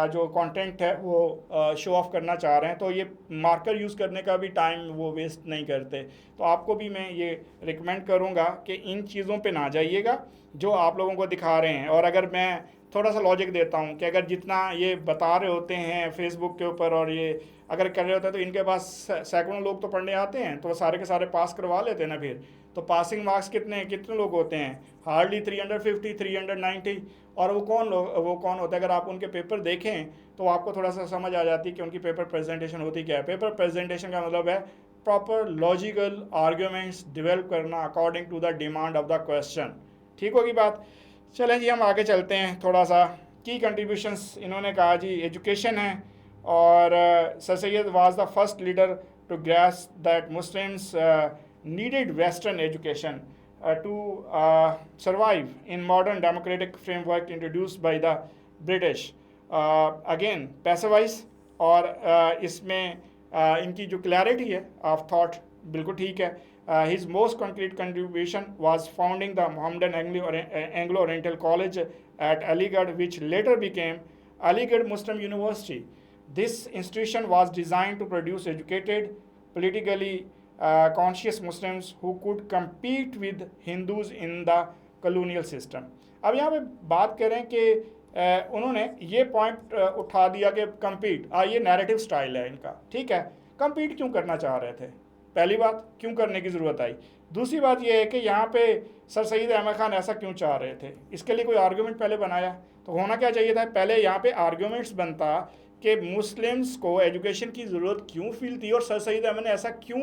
जो कंटेंट है वो शो ऑफ करना चाह रहे हैं। तो ये मार्कर यूज़ करने का भी टाइम वो वेस्ट नहीं करते। तो आपको भी मैं ये रिकमेंड करूँगा कि इन चीज़ों पे ना जाइएगा जो आप लोगों को दिखा रहे हैं। और अगर मैं थोड़ा सा लॉजिक देता हूँ कि अगर जितना ये बता रहे होते हैं फेसबुक के ऊपर और ये अगर कर रहे होते हैं तो इनके पास सैकड़ों लोग तो पढ़ने आते हैं, तो सारे के सारे पास करवा लेते हैं ना। फिर तो पासिंग मार्क्स कितने लोग होते हैं, हार्डली 350 390। और वो कौन होता है, अगर आप उनके पेपर देखें तो आपको थोड़ा सा समझ आ जाती है कि उनकी पेपर प्रेजेंटेशन होती क्या है। पेपर प्रेजेंटेशन का मतलब है प्रॉपर लॉजिकल आर्ग्यूमेंट्स डेवलप करना according to the demand of the question. ठीक होगी बात। चलें जी हम आगे चलते हैं। थोड़ा सा की कंट्रीब्यूशंस इन्होंने कहा जी एजुकेशन है और sir Syed was the first leader to grasp that Muslims needed Western education to survive in modern democratic framework introduced by the British. Again, पैसेवाइज और इसमें इनकी जो क्लैरिटी है ऑफ थॉट बिल्कुल ठीक है। his most concrete contribution was founding the Mohammedan Anglo-Oriental College at Aligarh, which later became Aligarh Muslim University. This institution was designed to produce educated, politically conscious Muslims who could compete with Hindus in the colonial system. अब यहाँ पे बात करें कि उन्होंने ये point उठा दिया कि कम्पीट, ये नैरेटिव स्टाइल है इनका, ठीक है। कम्पीट क्यों करना चाह रहे थे? पहली बात, क्यों करने की ज़रूरत आई? दूसरी बात यह है कि यहाँ पे सर सैयद अहमद खान ऐसा क्यों चाह रहे थे? इसके लिए कोई आर्ग्यूमेंट पहले बनाया? तो होना क्या चाहिए था, पहले यहाँ पे आर्ग्यूमेंट्स बनता कि मुस्लिम्स को एजुकेशन की ज़रूरत क्यों फील थी और सर सैयद अहमद ने ऐसा क्यों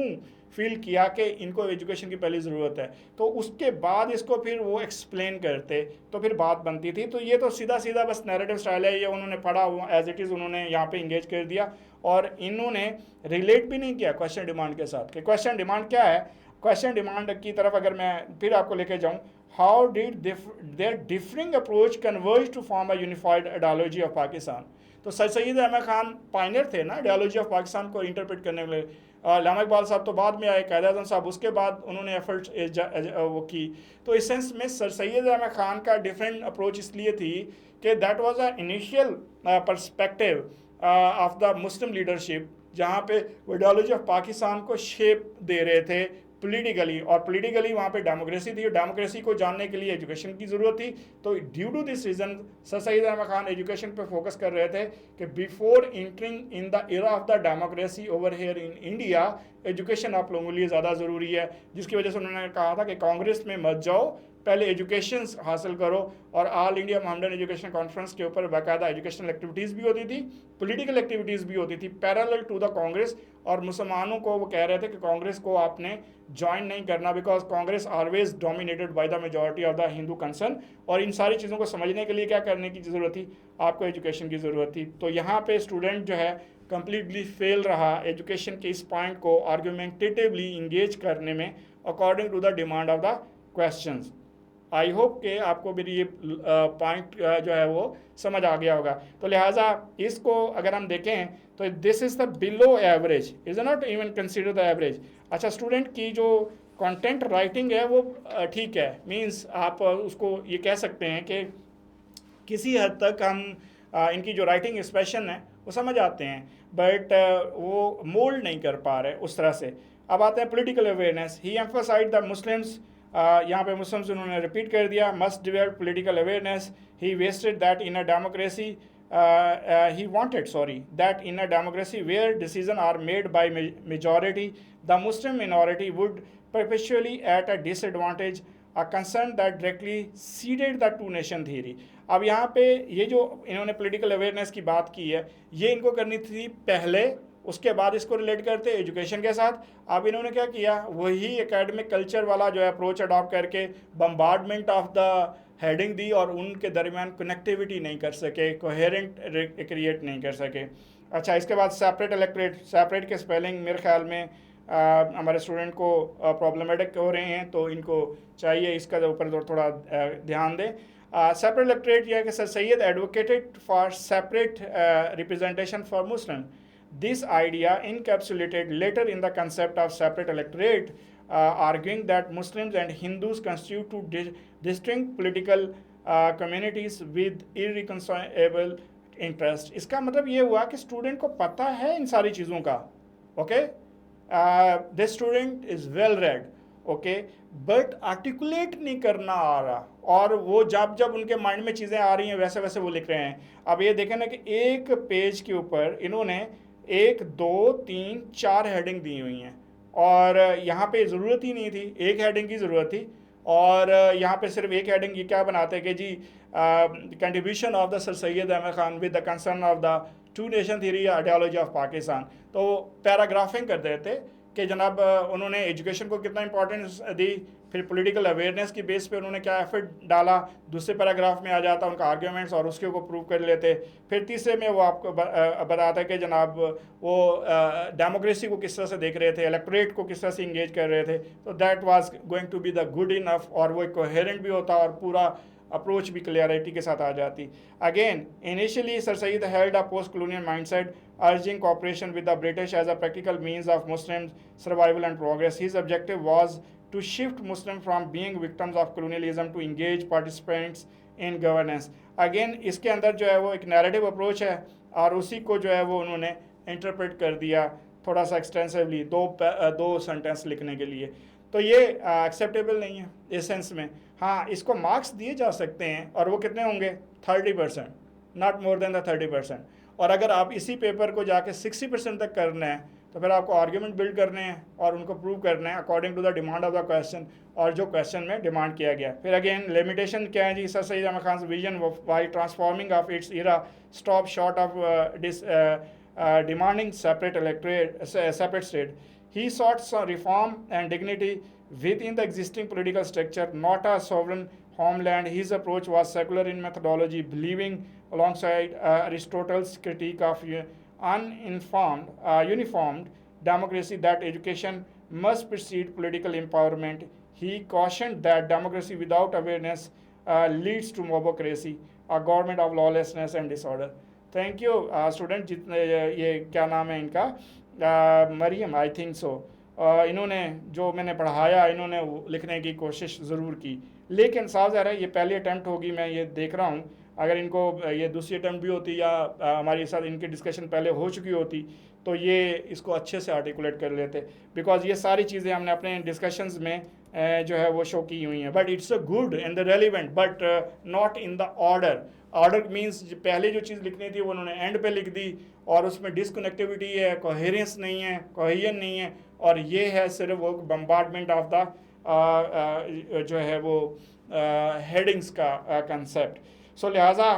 फील किया कि इनको एजुकेशन की पहली ज़रूरत है, तो उसके बाद इसको फिर वो एक्सप्लेन करते तो फिर बात बनती थी। तो ये तो सीधा सीधा बस नैरेटिव स्टाइल है, ये उन्होंने पढ़ा वो एज इट इज़ उन्होंने यहाँ पे इंगेज कर दिया और इन्होंने रिलेट भी नहीं किया क्वेश्चन डिमांड के साथ कि क्वेश्चन डिमांड क्या है। क्वेश्चन डिमांड की तरफ अगर मैं फिर आपको लेके जाऊँ, how did there differing approach converge to form a unified ideology of Pakistan. तो सर सैयद अहमद खान पायनियर थे ना आइडियोलॉजी ऑफ पाकिस्तान को इंटरप्रेट करने वाले। अल्लामा इकबाल साहब तो बाद में आए, कायद आज़म साहब उसके बाद उन्होंने एफर्ट्स वो की। तो इस सेंस में सर सैयद अहमद खान का डिफरेंट अप्रोच इसलिए थी कि that was a initial perspective of the Muslim leadership, जहाँ पे वो आइडियोलॉजी ऑफ पाकिस्तान को शेप दे रहे थे पॉलिटिकली, और पॉलिटिकली वहाँ पे डेमोक्रेसी थी और डेमोक्रेसी को जानने के लिए एजुकेशन की ज़रूरत थी। तो due to this reason sir Syed Ahmad Khan education पे फोकस कर रहे थे कि before entering in the era of the democracy over here in India, education आप लोगों के लिए ज़्यादा ज़रूरी है। जिसकी वजह से उन्होंने कहा था कि कांग्रेस में मत जाओ, पहले एजुकेशन हासिल करो। और all India Mohammedan education conference के ऊपर बाकायदा एजुकेशनल एक्टिविटीज़ भी होती थी, पॉलिटिकल एक्टिविटीज़ भी होती थी पैरेलल टू द कांग्रेस। और मुसलमानों को वो कह रहे थे कि कांग्रेस को आपने ज्वाइन नहीं करना because Congress always dominated by the majority of the Hindu concern. और इन सारी चीज़ों को समझने के लिए क्या करने की ज़रूरत थी, आपको एजुकेशन की ज़रूरत थी। तो यहाँ पे स्टूडेंट जो है कम्प्लीटली फेल रहा एजुकेशन के इस पॉइंट को आर्गूमेंटेटिवली इंगेज करने में according to the demand of the questions. I hope कि आपको मेरी ये पॉइंट जो है वो समझ आ गया होगा। तो लिहाजा इसको अगर हम देखें तो this is the below average, is not even consider the average. अच्छा, स्टूडेंट की जो कंटेंट राइटिंग है वो ठीक है, मींस आप उसको ये कह सकते हैं कि किसी हद तक हम इनकी जो राइटिंग एक्सप्रेशन है वो समझ आते हैं, बट वो मोल्ड नहीं कर पा रहे उस तरह से। अब आते हैं political awareness. He emphasized the Muslims, यहाँ पे मुस्लिम्स उन्होंने रिपीट कर दिया, must develop political awareness. He vested that in a democracy he wanted that in a democracy where decisions are made by majority, the Muslim minority would perpetually at a disadvantage, a concern that directly seeded the two nation theory। अब यहाँ पे ये जो इन्होंने political awareness की बात की है, ये इनको करनी थी पहले, उसके बाद इसको रिलेट करते एजुकेशन के साथ। अब इन्होंने क्या किया, वही एकेडमिक कल्चर वाला जो है अप्रोच अडॉप्ट करके बम्बार्डमेंट ऑफ द हेडिंग दी और उनके दरमियान कनेक्टिविटी नहीं कर सके, कोहेरेंट क्रिएट नहीं कर सके। अच्छा, इसके बाद सेपरेट इलेक्ट्रेट, सेपरेट के स्पेलिंग मेरे ख्याल में हमारे स्टूडेंट को प्रॉब्लमेटिक हो रहे हैं, तो इनको चाहिए इसका ऊपर थोड़ा ध्यान दें। सेपरेट इलेक्ट्रेट यह है कि sir Syed advocated for separate representation for Muslim. This idea encapsulated later in the concept of separate electorate, arguing that Muslims and Hindus constitute two distinct political communities with irreconcilable interest। इसका मतलब ये हुआ कि student को पता है इन सारी चीज़ों का, okay, this student is well read, okay, but articulate नहीं करना आ रहा, और वो जब जब उनके माइंड में चीज़ें आ रही हैं वैसे वैसे वो लिख रहे हैं। अब ये देखें ना कि एक पेज के ऊपर इन्होंने 1 2 3 4 हेडिंग दी हुई हैं, और यहाँ पे ज़रूरत ही नहीं थी, एक हेडिंग की ज़रूरत थी। और यहाँ पे सिर्फ एक हेडिंग ये क्या बनाते कि जी contribution of the sir Syed Ahmad Khan with the concern of the two nation theory ideology of Pakistan. तो पैराग्राफिंग कर देते कि जनाब उन्होंने एजुकेशन को कितना इंपॉर्टेंस दी, फिर पॉलिटिकल अवेयरनेस की बेस पे उन्होंने क्या एफर्ट डाला, दूसरे पैराग्राफ में आ जाता उनका आर्ग्यूमेंट्स और उसके को प्रूव कर लेते। फिर तीसरे में वो आपको बताता है कि जनाब वो डेमोक्रेसी को किस तरह से देख रहे थे, इलेक्टोरेट को किस तरह से इंगेज कर रहे थे। तो that was going to be the good enough, और वो कोहेरेंट भी होता और पूरा अप्रोच भी क्लियरिटी के साथ आ जाती। Again initially sir Syed held a post colonial mindset urging cooperation with the British as a practical means of Muslim survival and progress. His objective was to shift Muslims from being victims of colonialism to engage participants in governance. Again इसके अंदर जो है वो एक narrative approach है और उसी को जो है वो उन्होंने इंटरप्रेट कर दिया थोड़ा सा एक्सटेंसिवली दो सेंटेंस लिखने के लिए। तो ये एक्सेप्टेबल नहीं है इस सेंस में। हाँ, इसको मार्क्स दिए जा सकते हैं और वो कितने होंगे 30%, नॉट मोर देन द 30%। और अगर आप इसी पेपर को जाके 60% तक करना है तो फिर आपको आर्ग्यूमेंट बिल्ड करने हैं और उनको प्रूव करना है according to the demand of the question और जो क्वेश्चन में डिमांड किया गया। फिर अगेन लिमिटेशन क्या है जी, sir Syed Ahmed Khan vision while transforming of its era stop short of demanding separate state. He sought some reform and dignity within the existing political structure, not a sovereign homeland. His approach was secular in methodology, believing alongside Aristotle's critique of uniformed democracy that education must precede political empowerment. He cautioned that democracy without awareness leads to mobocracy, a government of lawlessness and disorder. Thank you student. जितने ये क्या नाम है इनका, Maryam I think so, इन्होंने जो मैंने पढ़ाया इन्होंने लिखने की कोशिश ज़रूर की, लेकिन साफ ज़ाहिर है ये पहली अटैम्प्ट होगी, मैं ये देख रहा हूँ। अगर इनको ये दूसरी अटैम्प्ट भी होती या हमारे साथ इनकी डिस्कशन पहले हो चुकी होती तो ये इसको अच्छे से आर्टिकुलेट कर लेते, बिकॉज ये सारी चीज़ें हमने अपने डिस्कशंस में जो है वो शो की हुई हैं। But it's a good and the relevant but not in the order. Order means पहले जो चीज़ लिखनी थी वो उन्होंने एंड पे लिख दी और उसमें डिसकनेक्टिविटी है, कोहेरेंस नहीं है, कोहेजन नहीं है, और ये है सिर्फ वो बम्बार्डमेंट ऑफ द जो है वो हेडिंग्स का कंसेप्ट। सो लिहाजा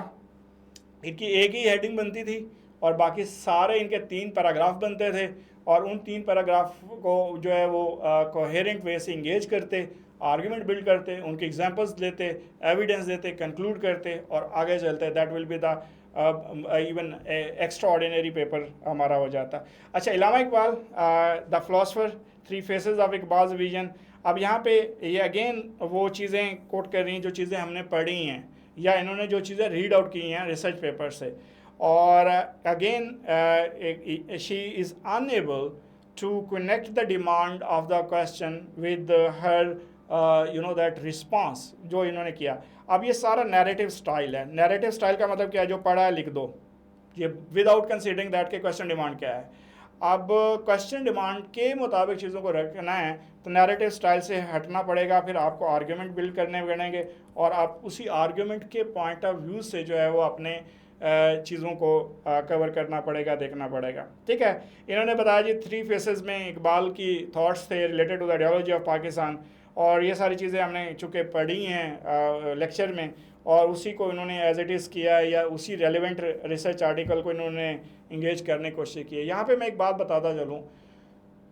इनकी एक ही हेडिंग बनती थी और बाकी सारे इनके 3 पैराग्राफ बनते थे और उन 3 पैराग्राफ को जो है वो कोहेरेंट वे से इंगेज करते, आर्ग्यूमेंट बिल्ड करते, उनके एग्जांपल्स लेते, एविडेंस देते, कंक्लूड करते और आगे चलते। That will be the even extraordinary paper हमारा हो जाता। अच्छा, Allama Iqbal the philosopher, 3 faces of Iqbal's vision. अब यहाँ पे ये अगेन वो चीज़ें कोट कर रही हैं जो चीज़ें हमने पढ़ी हैं या इन्होंने जो चीज़ें रीड आउट की हैं रिसर्च पेपर से, और again she is unable to connect the demand of the question with her that response जो इन्होंने किया। अब ये सारा नैरेटिव स्टाइल है। नैरेटिव स्टाइल का मतलब क्या है, जो पढ़ा है लिख दो, ये विदाउट कंसीडरिंग दैट के क्वेश्चन डिमांड क्या है। अब क्वेश्चन डिमांड के मुताबिक चीज़ों को रखना है तो नैरेटिव स्टाइल से हटना पड़ेगा, फिर आपको आर्ग्यूमेंट बिल्ड करने पड़ेंगे और आप उसी आर्ग्यूमेंट के पॉइंट ऑफ व्यू से जो है वो अपने चीज़ों को कवर करना पड़ेगा, देखना पड़ेगा। ठीक है, इन्होंने बताया जी 3 फेसेस में इकबाल की थॉट्स थे related to the ideology of Pakistan, और ये सारी चीज़ें हमने चूँकि पढ़ी हैं लेक्चर में और उसी को इन्होंने एज इट इज़ किया या उसी रेलिवेंट रिसर्च आर्टिकल को इन्होंने इंगेज करने की कोशिश की है। यहाँ पे मैं एक बात बताता चलूँ,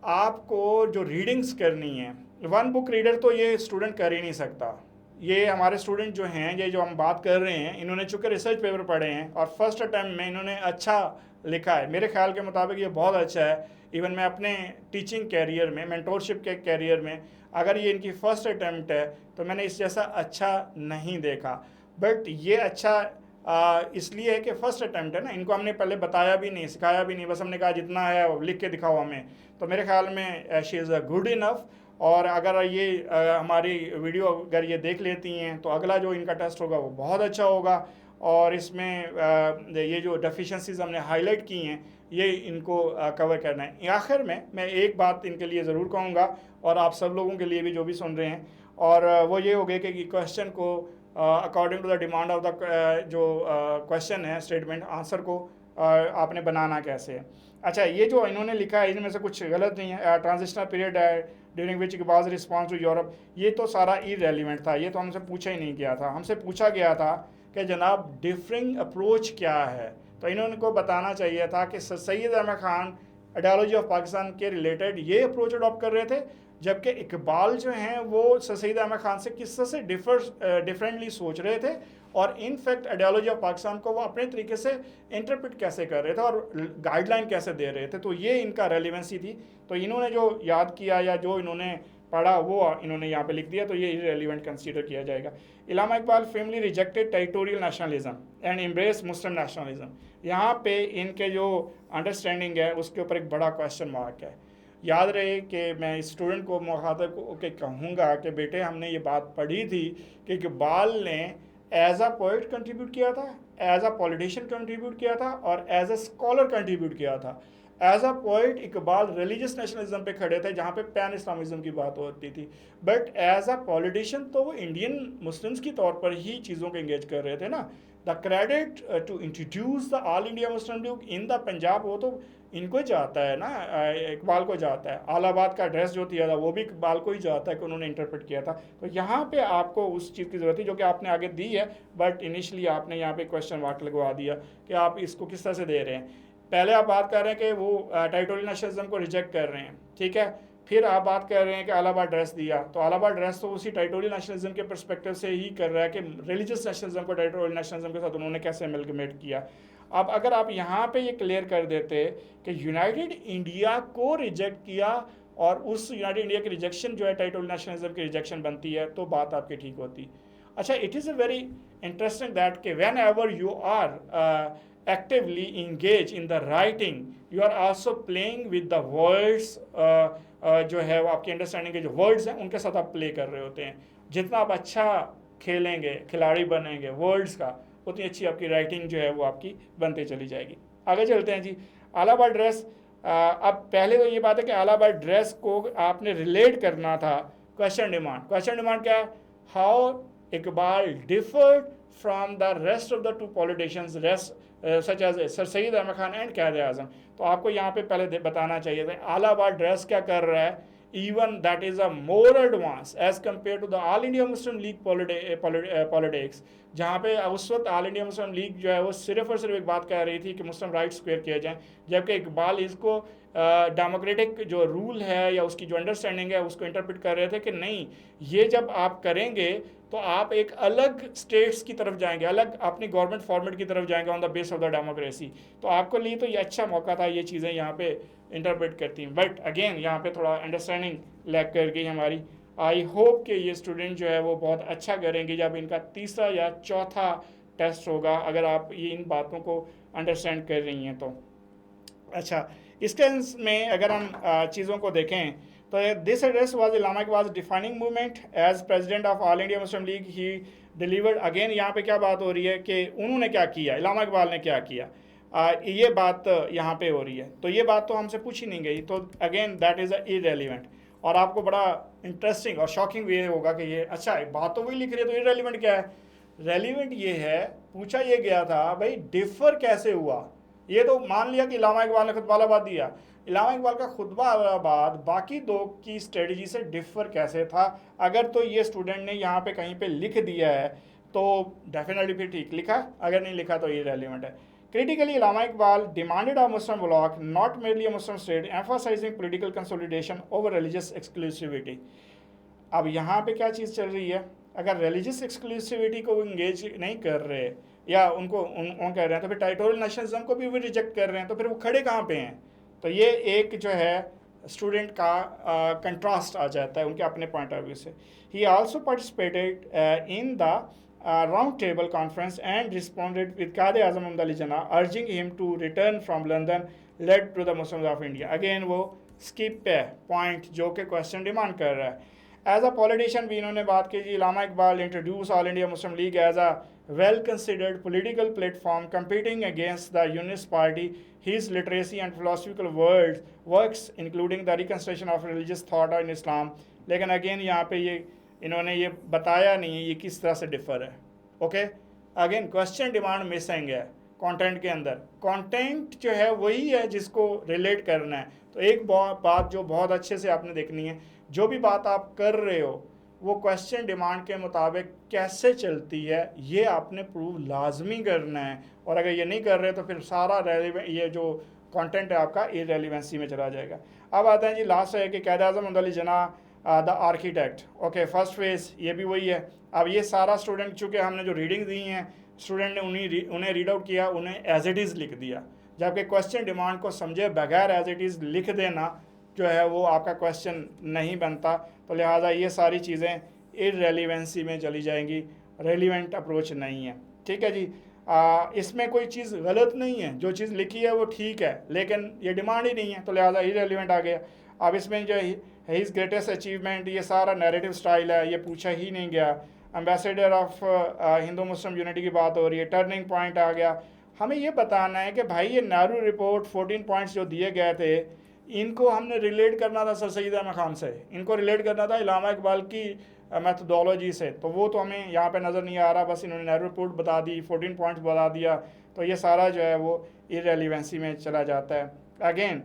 आपको जो रीडिंग्स करनी है, 1 बुक रीडर तो ये स्टूडेंट कर ही नहीं सकता। ये हमारे स्टूडेंट जो हैं, ये जो हम बात कर रहे हैं, इन्होंने चूँकि रिसर्च पेपर पढ़े हैं और फर्स्ट अटैम्प्ट में इन्होंने अच्छा लिखा है, मेरे ख्याल के मुताबिक ये बहुत अच्छा है। इवन मैं अपने टीचिंग कैरियर में, मेंटोरशिप के कैरियर में, अगर ये इनकी फ़र्स्ट अटैम्प्ट है तो मैंने इस जैसा अच्छा नहीं देखा। बट ये अच्छा इसलिए है कि फ़र्स्ट अटैम्प्ट है ना, इनको हमने पहले बताया भी नहीं, सिखाया भी नहीं, बस हमने कहा जितना है वो लिख के दिखाओ हमें। तो मेरे ख्याल में she is a good enough, और अगर ये हमारी वीडियो अगर ये देख लेती हैं तो अगला जो इनका टेस्ट होगा वो बहुत अच्छा होगा, और इसमें ये जो डेफिशिएंसीज हमने हाईलाइट की हैं ये इनको कवर करना है। आखिर में मैं एक बात इनके लिए ज़रूर कहूँगा और आप सब लोगों के लिए भी जो भी सुन रहे हैं, और वो ये हो गया कि क्वेश्चन को according to the demand of the जो क्वेश्चन है, स्टेटमेंट, आंसर को आपने बनाना कैसे है। अच्छा, ये जो इन्होंने लिखा है इनमें से कुछ गलत नहीं है। ट्रांजिशनल पीरियड है during which Iqbal's response to Europe, ये तो सारा इरेलीवेंट था, ये तो हमसे पूछा ही नहीं गया था। हमसे पूछा गया था कि जनाब डिफरिंग अप्रोच क्या है, तो इन्होंने को बताना चाहिए था कि सैयद अहमद ख़ान आइडियोलॉजी ऑफ पाकिस्तान के रिलेटेड ये अप्रोच अडॉप्ट कर रहे थे जबकि इकबाल जो हैं वो सर सैयद अहमद ख़ान से किस तरह से डिफरेंटली सोच रहे थे और इनफैक्ट आइडियोलॉजी ऑफ पाकिस्तान को वो अपने तरीके से इंटरप्रेट कैसे कर रहे थे और गाइडलाइन कैसे दे रहे थे। तो ये इनका रेलिवेंसी थी। तो इन्होंने जो याद किया या जो इन्होंने पढ़ा वो इन्होंने यहाँ पे लिख दिया, तो ये इरेलीवेंट कंसीडर किया जाएगा। Allama Iqbal family rejected territorial nationalism and embrace Muslim nationalism. यहाँ पे इनके जो अंडरस्टैंडिंग है उसके ऊपर एक बड़ा क्वेश्चन मार्क है। याद रहे कि मैं स्टूडेंट को मुखातब को कहूँगा कि बेटे हमने ये बात पढ़ी थी कि इकबाल ने एज अ पोइट कंट्रीब्यूट किया था, एज अ पॉलिटिशियन कंट्रीब्यूट किया था और एज अ स्कॉलर कंट्रीब्यूट किया था। As a poet Iqbal religious nationalism पे खड़े थे जहाँ पे पैन इस्लामिज्म की बात होती थी, बट एज अ पॉलिटिशियन तो वो इंडियन मुस्लिम्स की तौर पर ही चीज़ों को इंगेज कर रहे थे ना। The credit to introduce the All India Muslim League in the Punjab वो तो इनको ही जाता है ना, इकबाल को जाता है। आलाबाद का ड्रेस जो दिया था वो भी इकबाल को ही जाता है कि उन्होंने इंटरप्रेट किया था। तो यहाँ पे आपको उस चीज़ की ज़रूरत थी जो कि आपने आगे दी है, बट इनिशियली आपने यहाँ पे क्वेश्चन मार्क लगवा दिया कि आप इसको किस तरह से दे रहे हैं। पहले आप बात कर रहे हैं कि वो टेरिटोरियल नेशनलिज्म को रिजेक्ट कर रहे हैं, ठीक है। फिर आप बात कर रहे हैं कि आलाबाद ड्रेस दिया, तो आलाबाद ड्रेस तो उसी टेरिटोरियल नेशनलिज्म के पर्सपेक्टिव से ही कर रहा है कि रिलीजियस नेशनलिज्म को टेरिटोरियल नेशनलिज्म के साथ उन्होंने कैसे अमेलगमेट किया। अब अगर आप यहाँ पे ये क्लियर कर देते कि यूनाइटेड इंडिया को रिजेक्ट किया और उस यूनाइटेड इंडिया की रिजेक्शन जो है टेरिटोरियल नेशनलिज्म की रिजेक्शन बनती है, तो बात आपकी ठीक होती। अच्छा, it is a very interesting that कि whenever you are actively engage in the writing you are also playing with the words, जो है वो आपकी अंडरस्टैंडिंग के जो वर्ड्स हैं उनके साथ आप प्ले कर रहे होते हैं। जितना आप अच्छा खेलेंगे, खिलाड़ी बनेंगे वर्ड्स का, उतनी अच्छी आपकी राइटिंग जो है वो आपकी बनते चली जाएगी। आगे चलते हैं जी। आलाबाद ड्रेस, अब पहले तो ये बात है कि आलाबाद ड्रेस को आपने रिलेट करना था क्वेश्चन डिमांड क्या है? How Iqbal differed from the rest of the two politicians such as sir Syed Ahmad Khan and Quaid Azam. तो आपको यहाँ पे पहले बताना चाहिए था आलाबाद ड्रेस क्या कर रहा है, even that is a more advance edge compare to the All India Muslim League politics, जहाँ पे उस वक्त ऑल इंडिया मुस्लिम लीग जो है वो सिर्फ और सिर्फ एक बात कह रही थी कि मुस्लिम राइट्स स्क्वेयर किए जाएँ, जबकि इकबाल इसको डेमोक्रेटिक जो रूल है या उसकी जो अंडरस्टैंडिंग है उसको इंटरप्रेट कर रहे थे कि नहीं, ये जब आप करेंगे तो आप एक अलग स्टेट्स की तरफ जाएंगे, अलग अपनी गवर्नमेंट फॉर्मेट की तरफ जाएंगे on the base of the democracy. तो आपको लिए तो ये अच्छा मौका था, ये चीज़ें यहाँ पे इंटरप्रेट करती हैं। बट अगेन यहाँ पे थोड़ा अंडरस्टैंडिंग लैक कर गई हमारी। आई होप कि ये स्टूडेंट जो है वो बहुत अच्छा करेंगे जब इनका तीसरा या चौथा टेस्ट होगा, अगर आप ये इन बातों को अंडरस्टैंड कर रही हैं तो। अच्छा, इसके में अगर हम चीज़ों को देखें तो this address was Allama Iqbal defining movement as president of All India Muslim League he delivered. Again यहाँ पे क्या बात हो रही है कि उन्होंने क्या किया, इलामा इकबाल ने क्या किया, ये बात यहाँ पे हो रही है। तो ये बात तो हमसे पूछी नहीं गई, तो अगेन दैट इज़ इरेलीवेंट। और आपको बड़ा इंटरेस्टिंग और शॉकिंग वे होगा कि ये अच्छा बात तो वही लिख रही है, तो इरेलीवेंट क्या है? रेलिवेंट ये है, पूछा ये गया था भाई डिफर कैसे हुआ। ये तो मान लिया कि इलामा इकबाल ने खुतबा इलाहाबाद दिया, इलामा इकबाल का खुतबा इलाहाबाद बाकी दो की स्ट्रेटजी से डिफर कैसे था। अगर तो ये स्टूडेंट ने यहाँ पे कहीं पे लिख दिया है तो डेफिनेटली फिर ठीक लिखा, अगर नहीं लिखा तो ये रेलिवेंट है। Critically Allama Iqbal demanded a Muslim bloc not merely a Muslim state emphasizing political consolidation over religious exclusivity. अब यहाँ पे क्या चीज़ चल रही है, अगर रिलीजियस एक्सक्लूसिविटी को वो इंगेज नहीं कर रहे या उनको उन कह रहे हैं, तो फिर टेरिटोरियल नेशनलिज्म को भी वो रिजेक्ट कर रहे हैं, तो फिर वो खड़े कहाँ पे हैं? तो ये एक जो है स्टूडेंट का कंट्रास्ट आ जाता है उनके अपने पॉइंट ऑफ व्यू से। He also participated in the round table conference and responded with Quaid Azam Mohammad Ali Jinnah urging him to return from London led to the Muslims of India. Again वो स्किप है पॉइंट जो कि क्वेश्चन डिमांड कर रहा है। As a politician भी इन्होंने बात की जी, Allama Iqbal introduce All India Muslim League as a well considered political platform competing against the Unionist Party. His literacy and philosophical works including the reconstruction of religious thought in Islam. लेकिन again यहाँ पे ये इन्होंने ये बताया नहीं है ये किस तरह से डिफर है। Okay, again question demand missing है कंटेंट के अंदर। कंटेंट जो है वही है जिसको रिलेट करना है। तो एक बात जो बहुत अच्छे से आपने देखनी है, जो भी बात आप कर रहे हो वो क्वेश्चन डिमांड के मुताबिक कैसे चलती है ये आपने प्रूव लाजमी करना है। और अगर ये नहीं कर रहे तो फिर सारा रेलिवेंट ये जो कंटेंट है आपका इरेलीवेंसी में चला जाएगा। अब आते हैं जी लास्ट है कि Quaid Azam Mohammad Ali Jinnah the architect. Okay, first phase ये भी वही है। अब ये सारा स्टूडेंट, चूँकि हमने जो रीडिंग दी हैं, स्टूडेंट ने उन्हें रीड आउट किया, उन्हें एज इट इज़ लिख दिया, जबकि क्वेश्चन डिमांड को समझे बगैर एज इट इज़ लिख देना जो है वो आपका क्वेश्चन नहीं बनता। तो लिहाजा ये सारी चीज़ें इररेलीवेंसी में चली जाएंगी, रेलिवेंट अप्रोच नहीं है। ठीक है जी। इसमें कोई चीज़ गलत नहीं है, जो चीज़ लिखी है वो ठीक है, लेकिन ये डिमांड ही नहीं है, तो लिहाजा इररेलीवेंट आ गया। अब इसमें जो हिज ग्रेटेस्ट अचीवमेंट, ये सारा नैरेटिव स्टाइल है, ये पूछा ही नहीं गया। Ambassador of Hindu Muslim unity की बात हो रही है, टर्निंग पॉइंट आ गया। हमें ये बताना है कि भाई ये नेहरू रिपोर्ट 14 पॉइंट्स जो दिए गए थे, इनको हमने रिलेट करना था सर सैयद अहमद खान से, इनको रिलेट करना था इलामा इकबाल की मैथडोलॉजी से, तो वो तो हमें यहाँ पे नज़र नहीं आ रहा। बस इन्होंने नेहरू रिपोर्ट बता दी, 14 पॉइंट्स बता दिया, तो ये सारा जो है वो इररेलीवेंसी में चला जाता है। अगेन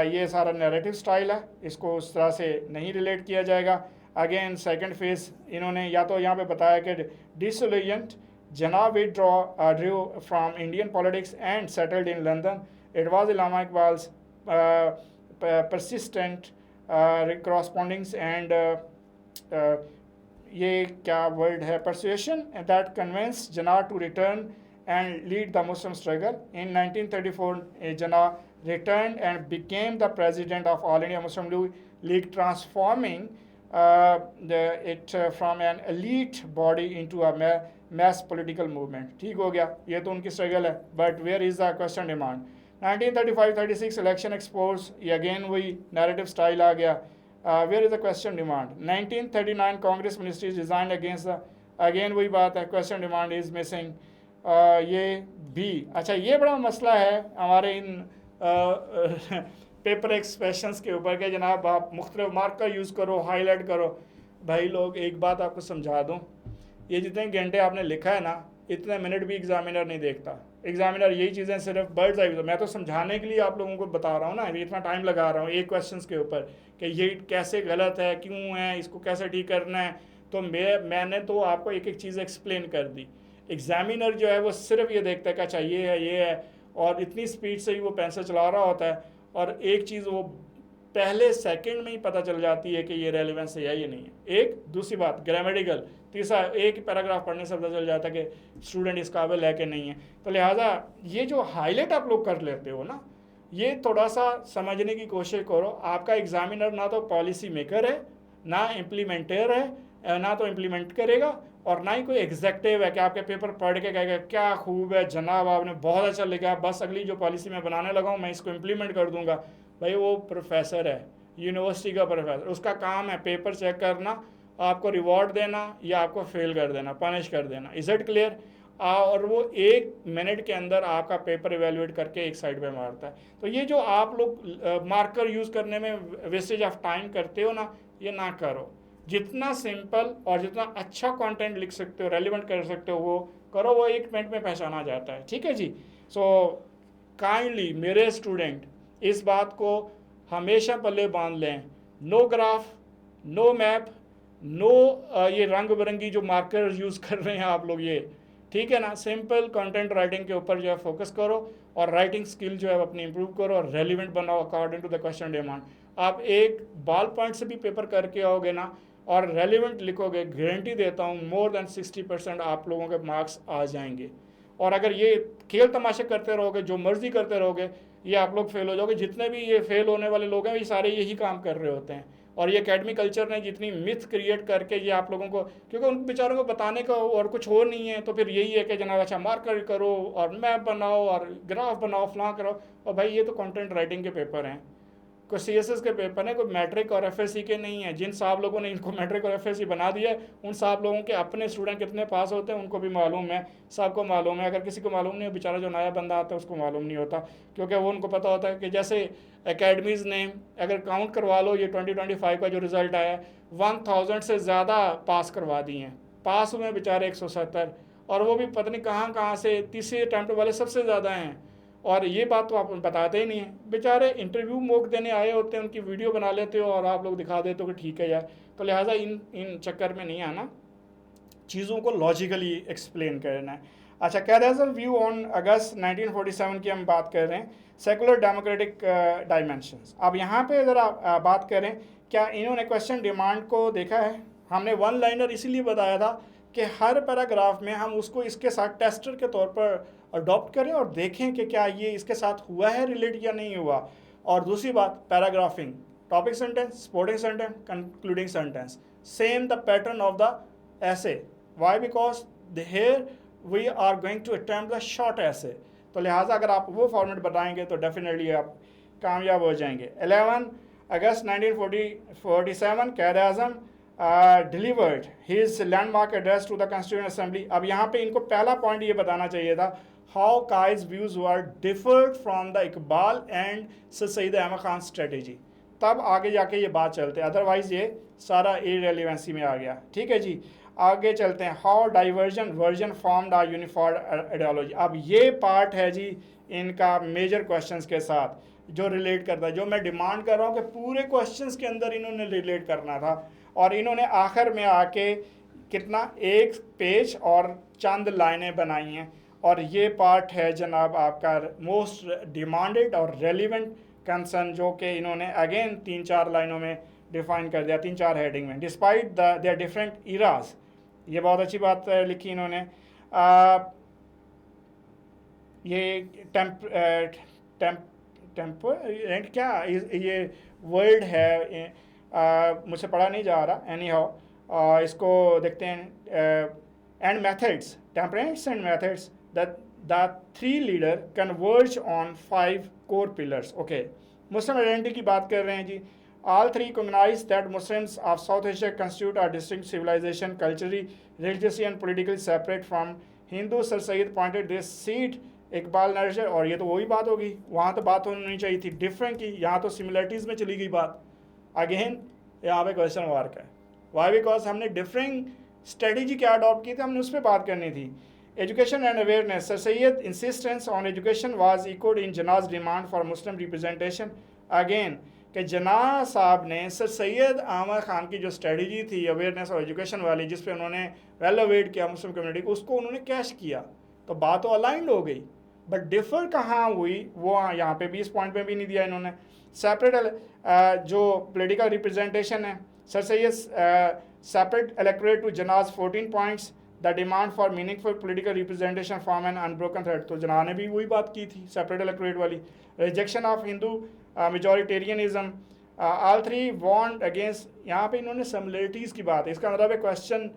ये सारा नैरेटिव स्टाइल है, इसको उस तरह से नहीं रिलेट किया जाएगा। अगेन सेकंड फेज इन्होंने या तो यहाँ पे बताया कि डिसोलिएंट Jinnah drew from Indian politics and settled in London. It was Allama Iqbal's persistent correspondence and ये क्या वर्ड है, persuasion that convinced Jinnah to return and lead the Muslim struggle. In 1934, Jinnah returned and became the president of All India Muslim League, transforming it from an elite body into a mass political movement. ठीक हो गया, ये तो उनकी struggle है, but where is the question demand. 1935-36 election expose, ये अगेन वही नैरेटिव स्टाइल आ गया। Where is the question demand. 1939 Congress ministries design against the, again वही बात है, क्वेश्चन डिमांड इज मिसिंग। ये भी अच्छा, ये बड़ा मसला है हमारे इन पेपर एक्सप्रेशंस के ऊपर के जनाब आप मुख्तलिफ मार्कर यूज़ करो, हाईलाइट करो। भाई लोग, एक बात आपको समझा दूँ, ये जितने घंटे आपने लिखा है ना, इतने मिनट भी एग्जामिनर नहीं देखता। एग्जामिनर यही चीज़ें सिर्फ बर्ड्स आई, मैं तो समझाने के लिए आप लोगों को बता रहा हूँ ना, इतना टाइम लगा रहा हूँ एक क्वेश्चन के ऊपर कि ये कैसे गलत है, क्यों है, इसको कैसे ठीक करना है। तो मैंने तो आपको एक एक चीज़ एक्सप्लेन कर दी। एग्जामिनर जो है वो सिर्फ ये देखता है कि अच्छा ये है, और इतनी स्पीड से ही वो पेंसिल चला रहा होता है, और एक चीज़ वो पहले सेकंड में ही पता चल जाती है कि ये रेलेवेंस है या ये नहीं है। एक दूसरी बात ग्रामेटिकल, तीसरा एक पैराग्राफ पढ़ने से पता चल जाता है कि स्टूडेंट इस काबिल है कि नहीं है। तो लिहाजा ये जो हाईलाइट आप लोग कर लेते हो ना, ये थोड़ा सा समझने की कोशिश करो। आपका एग्जामिनर ना तो पॉलिसी मेकर है, ना इम्प्लीमेंटर है, ना तो इम्प्लीमेंट करेगा, और ना ही कोई एग्जेक्टिव है कि आपके पेपर पढ़ के कहेगा क्या खूब है जनाब, आपने बहुत अच्छा लिखा, बस अगली जो पॉलिसी मैं बनाने लगा हूँ मैं इसको इम्प्लीमेंट कर दूंगा। भाई वो प्रोफेसर है, यूनिवर्सिटी का प्रोफेसर, उसका काम है पेपर चेक करना, आपको रिवॉर्ड देना या आपको फेल कर देना, पनिश कर देना। Is it clear? और वो 1 मिनट के अंदर आपका पेपर इवेल्युएट करके एक साइड पे मारता है। तो ये जो आप लोग मार्कर यूज़ करने में वेस्टेज ऑफ टाइम करते हो ना, ये ना करो। जितना सिंपल और जितना अच्छा कंटेंट लिख सकते हो, रेलिवेंट कर सकते हो, वो करो, वो 1 मिनट में पहचाना जाता है। ठीक है जी। सो काइंडली मेरे स्टूडेंट इस बात को हमेशा पल्ले बांध लें, no graph, no map, no ये रंग बिरंगी जो मार्कर यूज़ कर रहे हैं आप लोग, ये ठीक है ना। सिंपल कंटेंट राइटिंग के ऊपर जो है फोकस करो, और राइटिंग स्किल जो है अपनी इंप्रूव करो, और रेलिवेंट बनाओ according to the question demand. आप एक बॉल पॉइंट से भी पेपर करके आओगे ना और रेलिवेंट लिखोगे, गारंटी देता हूँ मोर देन 60% आप लोगों के मार्क्स आ जाएंगे। और अगर ये खेल तमाशे करते रहोगे, जो मर्जी करते रहोगे, ये आप लोग फेल हो जाओगे। जितने भी ये फेल होने वाले लोग हैं, ये सारे यही काम कर रहे होते हैं। और ये एकेडमिक कल्चर ने जितनी मिथ क्रिएट करके ये आप लोगों को, क्योंकि उन बेचारों को बताने का और कुछ हो नहीं है, तो फिर यही है कि जनाब अच्छा मार्कर करो और मैप बनाओ और ग्राफ बनाओ, फलां करो। और भाई ये तो कंटेंट राइटिंग के पेपर हैं, कोई CSS के पेपर है, कोई मैट्रिक और FSC के नहीं है। जिन साहब लोगों ने इनको मैट्रिक और FSC बना दिया है, उन साहब लोगों के अपने स्टूडेंट कितने पास होते हैं उनको भी मालूम है, सबको मालूम है। अगर किसी को मालूम नहीं, बेचारा जो नया बंदा आता है उसको मालूम नहीं होता, क्योंकि वो उनको पता होता है कि जैसे एकेडमीज़ ने अगर काउंट करवा लो, ये 2025 का जो रिज़ल्ट आया है, 1000 से ज़्यादा पास करवा दिए हैं। पास हुए बेचारे 170, और वो भी पता नहीं कहाँ कहाँ से, तीसरे अटैम्प्ट वाले सबसे ज़्यादा हैं। और ये बात तो आप बताते ही नहीं है। बेचारे इंटरव्यू मॉक देने आए होते हैं, उनकी वीडियो बना लेते हो और आप लोग दिखा देते हो कि ठीक है यार। तो लिहाजा इन चक्कर में नहीं आना, चीज़ों को लॉजिकली एक्सप्लेन करना है। अच्छा, कैद-ए-आज़म व्यू ऑन अगस्त 1947 की हम बात कर रहे हैं, सेकुलर डेमोक्रेटिक डायमेंशंस। अब यहाँ पे अगर आप बात करें, क्या इन्होंने क्वेश्चन डिमांड को देखा है? हमने वन लाइनर इसीलिए बताया था कि हर पैराग्राफ में हम उसको इसके साथ टेस्टर के तौर पर अडॉप्ट करें और देखें कि क्या ये इसके साथ हुआ है रिलेट या नहीं हुआ। और दूसरी बात, paragraphing, topic sentence, supporting sentence, concluding sentence, same the pattern of the essay. Why? Because here we are going to attempt the short essay. तो लिहाजा अगर आप वो फॉर्मेट बताएंगे तो डेफिनेटली आप कामयाब हो जाएंगे। 11 अगस्त 1947 Quaid-e-Azam delivered his landmark address to the constituent assembly. अब यहाँ पे इनको पहला पॉइंट ये बताना चाहिए था, how Quaid's views were differed from the Iqbal and sir Syed Ahmed Khan strategy. तब आगे जाके ये बात चलते, अदरवाइज ये सारा इरेलीवेंसी में आ गया। ठीक है जी, आगे चलते हैं। How divergence version formed a unified ideology. अब ये पार्ट है जी इनका मेजर क्वेश्चंस के साथ जो रिलेट करता है, जो मैं डिमांड कर रहा हूँ कि पूरे क्वेश्चंस के अंदर इन्होंने रिलेट करना था, और इन्होंने आखिर में आके कितना, एक पेज और चंद लाइनें बनाई हैं। और ये पार्ट है जनाब आपका मोस्ट डिमांडेड और रेलिवेंट कंसर्न, जो कि इन्होंने अगेन 3-4 लाइनों में डिफाइन कर दिया, 3-4 हेडिंग में। डिस्पाइट देयर डिफरेंट इराज, ये बहुत अच्छी बात लिखी इन्होंने। ये टेम्पर क्या ये वर्ड है, मुझसे पढ़ा नहीं जा रहा, एनी हाउ इसको देखते हैं। And methods, temperaments and methods, the three leader converge on 5 core pillars. Okay, Muslim identity की बात कर रहे हैं जी। All three recognize that Muslims of South Asia constitute a distinct civilization, culturally, religiously and politically separate from Hindu. Sir Sayyid pointed this seat Iqbal नर्जर, और ये तो वही बात होगी, वहाँ तो बात होनी चाहिए थी डिफरेंट की, यहाँ तो सिमिलरिटीज़ में चली गई बात। अगेन यहाँ पे क्वेश्चन मार्क है। वाई? बिकॉज हमने डिफरेंट स्ट्रेटेजी क्या अडॉप्ट की थी, हमने उस पर बात करनी थी। Education and awareness, sir Syed insistence on education was equaled in Jinnah's demand for Muslim representation. Again कि जना साहब ने सर सैयद अहमद ख़ान की जो स्ट्रेटजी थी अवेयरनेस और एजुकेशन वाली, जिस पे उन्होंने वेल अवेयर किया मुस्लिम कम्युनिटी को, उसको उन्होंने कैश किया, तो बात तो अलाइंड हो गई। बट डिफ़र कहाँ हुई वो यहाँ पे भी इस पॉइंट पे भी नहीं दिया इन्होंने। सेपरेट जो पोलिटिकल रिप्रेजेंटेशन है, sir Syed separate electorate to Jinnah's 14 points, the demand for meaningful political representation form an unbroken thread. तो जना ने भी वही बात की थी, सेपरेट इलेक्टोरेट वाली। Rejection of Hindu majoritarianism, all three want against. यहाँ पे इन्होंने सिमिलरिटीज़ की बात है, इसका मतलब है क्वेश्चन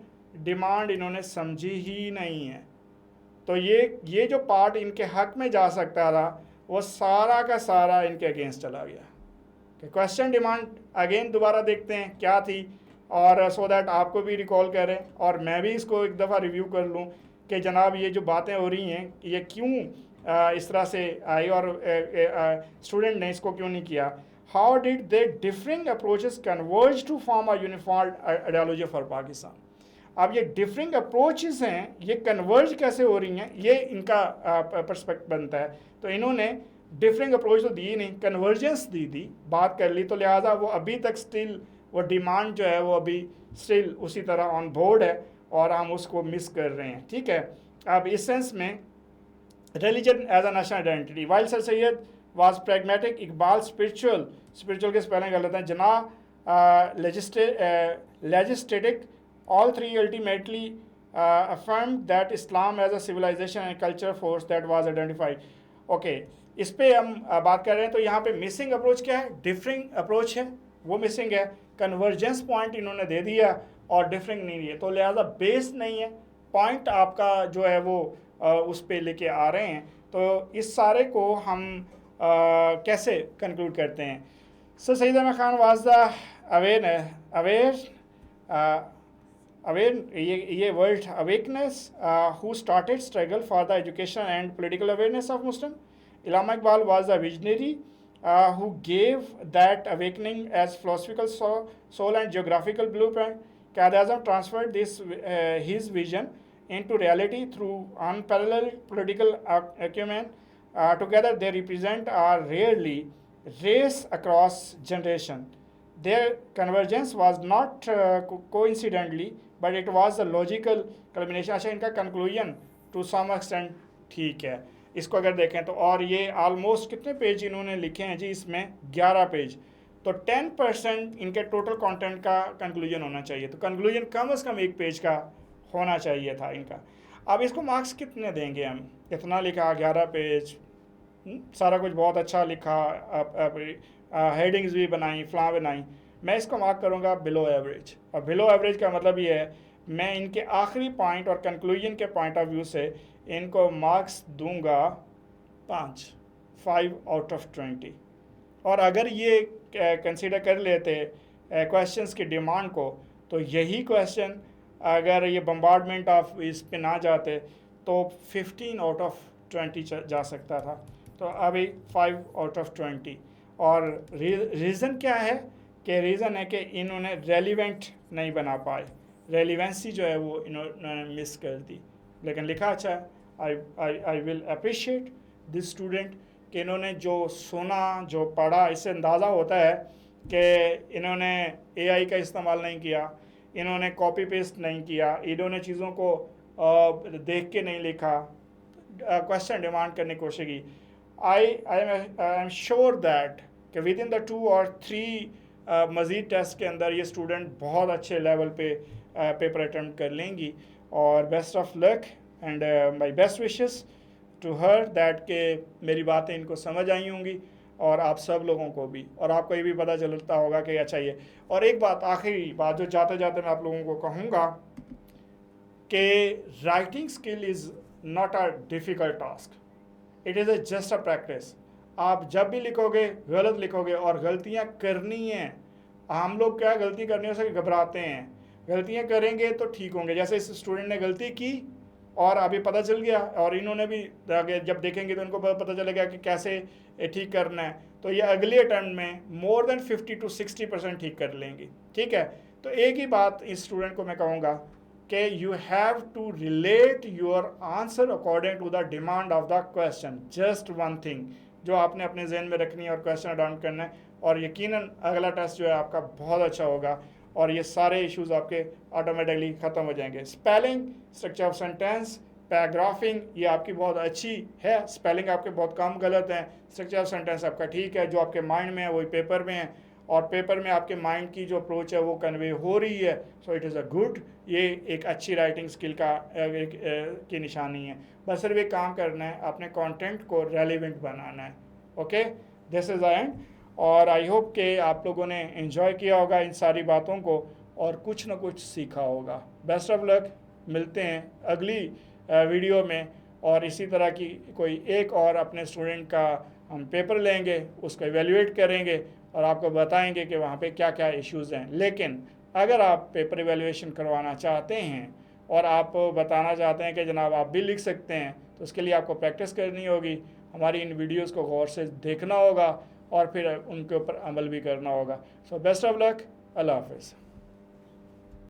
डिमांड इन्होंने समझी ही नहीं है। तो ये जो पार्ट इनके हक में जा सकता था वो सारा का सारा इनके अगेंस्ट चला गया। कि क्वेश्चन डिमांड अगेन दोबारा देखते हैं क्या थी, और सो दैट आपको भी रिकॉल करें और मैं भी इसको एक दफ़ा रिव्यू कर लूँ कि जनाब ये जो बातें हो रही हैं ये क्यों इस तरह से आई, और स्टूडेंट ने इसको क्यों नहीं किया। How did they differing approaches converge to form a uniform ideology for Pakistan. अब ये डिफरिंग अप्रोचेस हैं, ये कन्वर्ज कैसे हो रही हैं, ये इनका पर्सपेक्ट बनता है। तो इन्होंने डिफरिंग अप्रोच तो दी नहीं, कन्वर्जेंस दी बात कर ली, तो लिहाजा वो अभी तक स्टिल वो डिमांड जो है वो अभी स्टिल उसी तरह ऑन बोर्ड है और हम उसको मिस कर रहे हैं। ठीक है, अब इस सेंस में religion as a national identity, while sir Syed was pragmatic, Iqbal spiritual के स्पेलिंग गलत हैं, जना लेजिस्लेटिक, all three ultimately affirmed that Islam as a civilization and culture force that was identified. Okay, इस पे हम बात कर रहे हैं। तो यहाँ पे मिसिंग अप्रोच क्या है, डिफरिंग अप्रोच है, वो मिसिंग है। कन्वर्जेंस पॉइंट इन्होंने दे दिया और डिफरिंग नहीं है, तो लिहाजा बेस नहीं है, पॉइंट आपका जो है वो उस पे लेके आ रहे हैं। तो इस सारे को हम कैसे कंक्लूड करते हैं। Sir Syed Ahmed Khan was the ये word awakeness who started struggle for the education and political awareness of Muslim. Allama Iqbal was the visionary who gave that awakening as philosophical soul and geographical blueprint. Quaid-e-Azam transferred his vision into reality through unparalleled political acumen. Together they represent a rarely race across generation. Their convergence was not coincidentally, but it was a logical culmination. अच्छा, इनका conclusion to some extent ठीक है। इसको अगर देखें तो, और ये आलमोस्ट कितने पेज इन्होंने लिखे हैं जी, इसमें 11 पेज। तो 10% इनके टोटल कंटेंट का कंक्लूजन होना चाहिए। तो कंक्लूजन कम से कम 1 पेज का होना चाहिए था इनका। अब इसको मार्क्स कितने देंगे हम? इतना लिखा, 11 पेज, सारा कुछ बहुत अच्छा लिखा, हेडिंग्स भी बनाई, फ्लां बनाई। मैं इसको मार्क करूँगा बिलो एवरेज। और बिलो एवरेज का मतलब ये है, मैं इनके आखिरी पॉइंट और कंक्लूजन के पॉइंट ऑफ व्यू से इनको मार्क्स दूंगा 5 आउट ऑफ 20। और अगर ये कंसीडर कर लेते क्वेश्चंस की डिमांड को, तो यही क्वेश्चन अगर ये बम्बार्डमेंट ऑफ इस पे ना जाते तो 15 आउट ऑफ 20 जा सकता था। तो अभी 5 आउट ऑफ 20। और रीज़न क्या है? कि रीज़न है कि इन्होंने रेलिवेंट नहीं बना पाए, रेलिवेंसी जो है वो इन्होंने मिस कर दी। लेकिन लिखा अच्छा है। I will appreciate this student कि इन्होंने जो सुना, जो पढ़ा, इससे अंदाज़ा होता है कि इन्होंने एआई का इस्तेमाल नहीं किया, इन्होंने कॉपी पेस्ट नहीं किया, इन्होंने चीज़ों को देख के नहीं लिखा, क्वेश्चन डिमांड करने की कोशिश की। आई एम श्योर दैट कि विद इन द 2 और 3 मज़ीद टेस्ट के अंदर ये स्टूडेंट बहुत अच्छे लेवल पे पेपर अटैम्प्ट कर लेंगी। और best of luck and my best wishes to her that के मेरी बातें इनको समझ आई होंगी, और आप सब लोगों को भी, और आपको ये भी पता चलता होगा कि अच्छा ये। और एक बात, आखिरी बात जो जाते जाते मैं आप लोगों को कहूँगा कि writing skill is not a difficult task, it is just a practice. आप जब भी लिखोगे गलत लिखोगे, और गलतियाँ करनी हैं। हम लोग क्या गलती करने से घबराते हैं, गलतियाँ करेंगे तो ठीक होंगे। जैसे इस स्टूडेंट ने गलती की और अभी पता चल गया, और इन्होंने भी जब देखेंगे तो इनको पता चलेगा कि कैसे ठीक करना है। तो ये अगले अटैम्प्ट में मोर देन 50 to 60% ठीक कर लेंगे। ठीक है, तो एक ही बात इस स्टूडेंट को मैं कहूँगा कि you have to relate your answer according to the demand of the question. Just one thing जो आपने अपने जहन में रखनी है और क्वेश्चन अडॉप्ट करना है, और यकीनन अगला टेस्ट जो है आपका बहुत अच्छा होगा, और ये सारे इश्यूज आपके ऑटोमेटिकली ख़त्म हो जाएंगे। Spelling, structure of sentence, paragraphing ये आपकी बहुत अच्छी है, स्पेलिंग आपके बहुत कम गलत हैं, स्ट्रक्चर ऑफ सेंटेंस आपका ठीक है, जो आपके माइंड में है वही पेपर में है, और पेपर में आपके माइंड की जो अप्रोच है वो कन्वे हो रही है। So it is a good, ये एक अच्छी राइटिंग स्किल का की निशानी है। बस सिर्फ एक काम करना है, अपने कंटेंट को रेलिवेंट बनाना है। Okay, this is the end. और आई होप कि आप लोगों ने एंजॉय किया होगा इन सारी बातों को, और कुछ ना कुछ सीखा होगा। बेस्ट ऑफ लक, मिलते हैं अगली वीडियो में, और इसी तरह की कोई एक और अपने स्टूडेंट का हम पेपर लेंगे, उसको एवेल्युएट करेंगे, और आपको बताएंगे कि वहाँ पे क्या क्या इश्यूज़ हैं। लेकिन अगर आप पेपर एवेल्युएशन करवाना चाहते हैं और आप बताना चाहते हैं कि जनाब आप भी लिख सकते हैं, तो उसके लिए आपको प्रैक्टिस करनी होगी, हमारी इन वीडियोस को गौर से देखना होगा, और फिर उनके ऊपर अमल भी करना होगा। सो बेस्ट ऑफ लक, अल्लाह हाफ़िज़।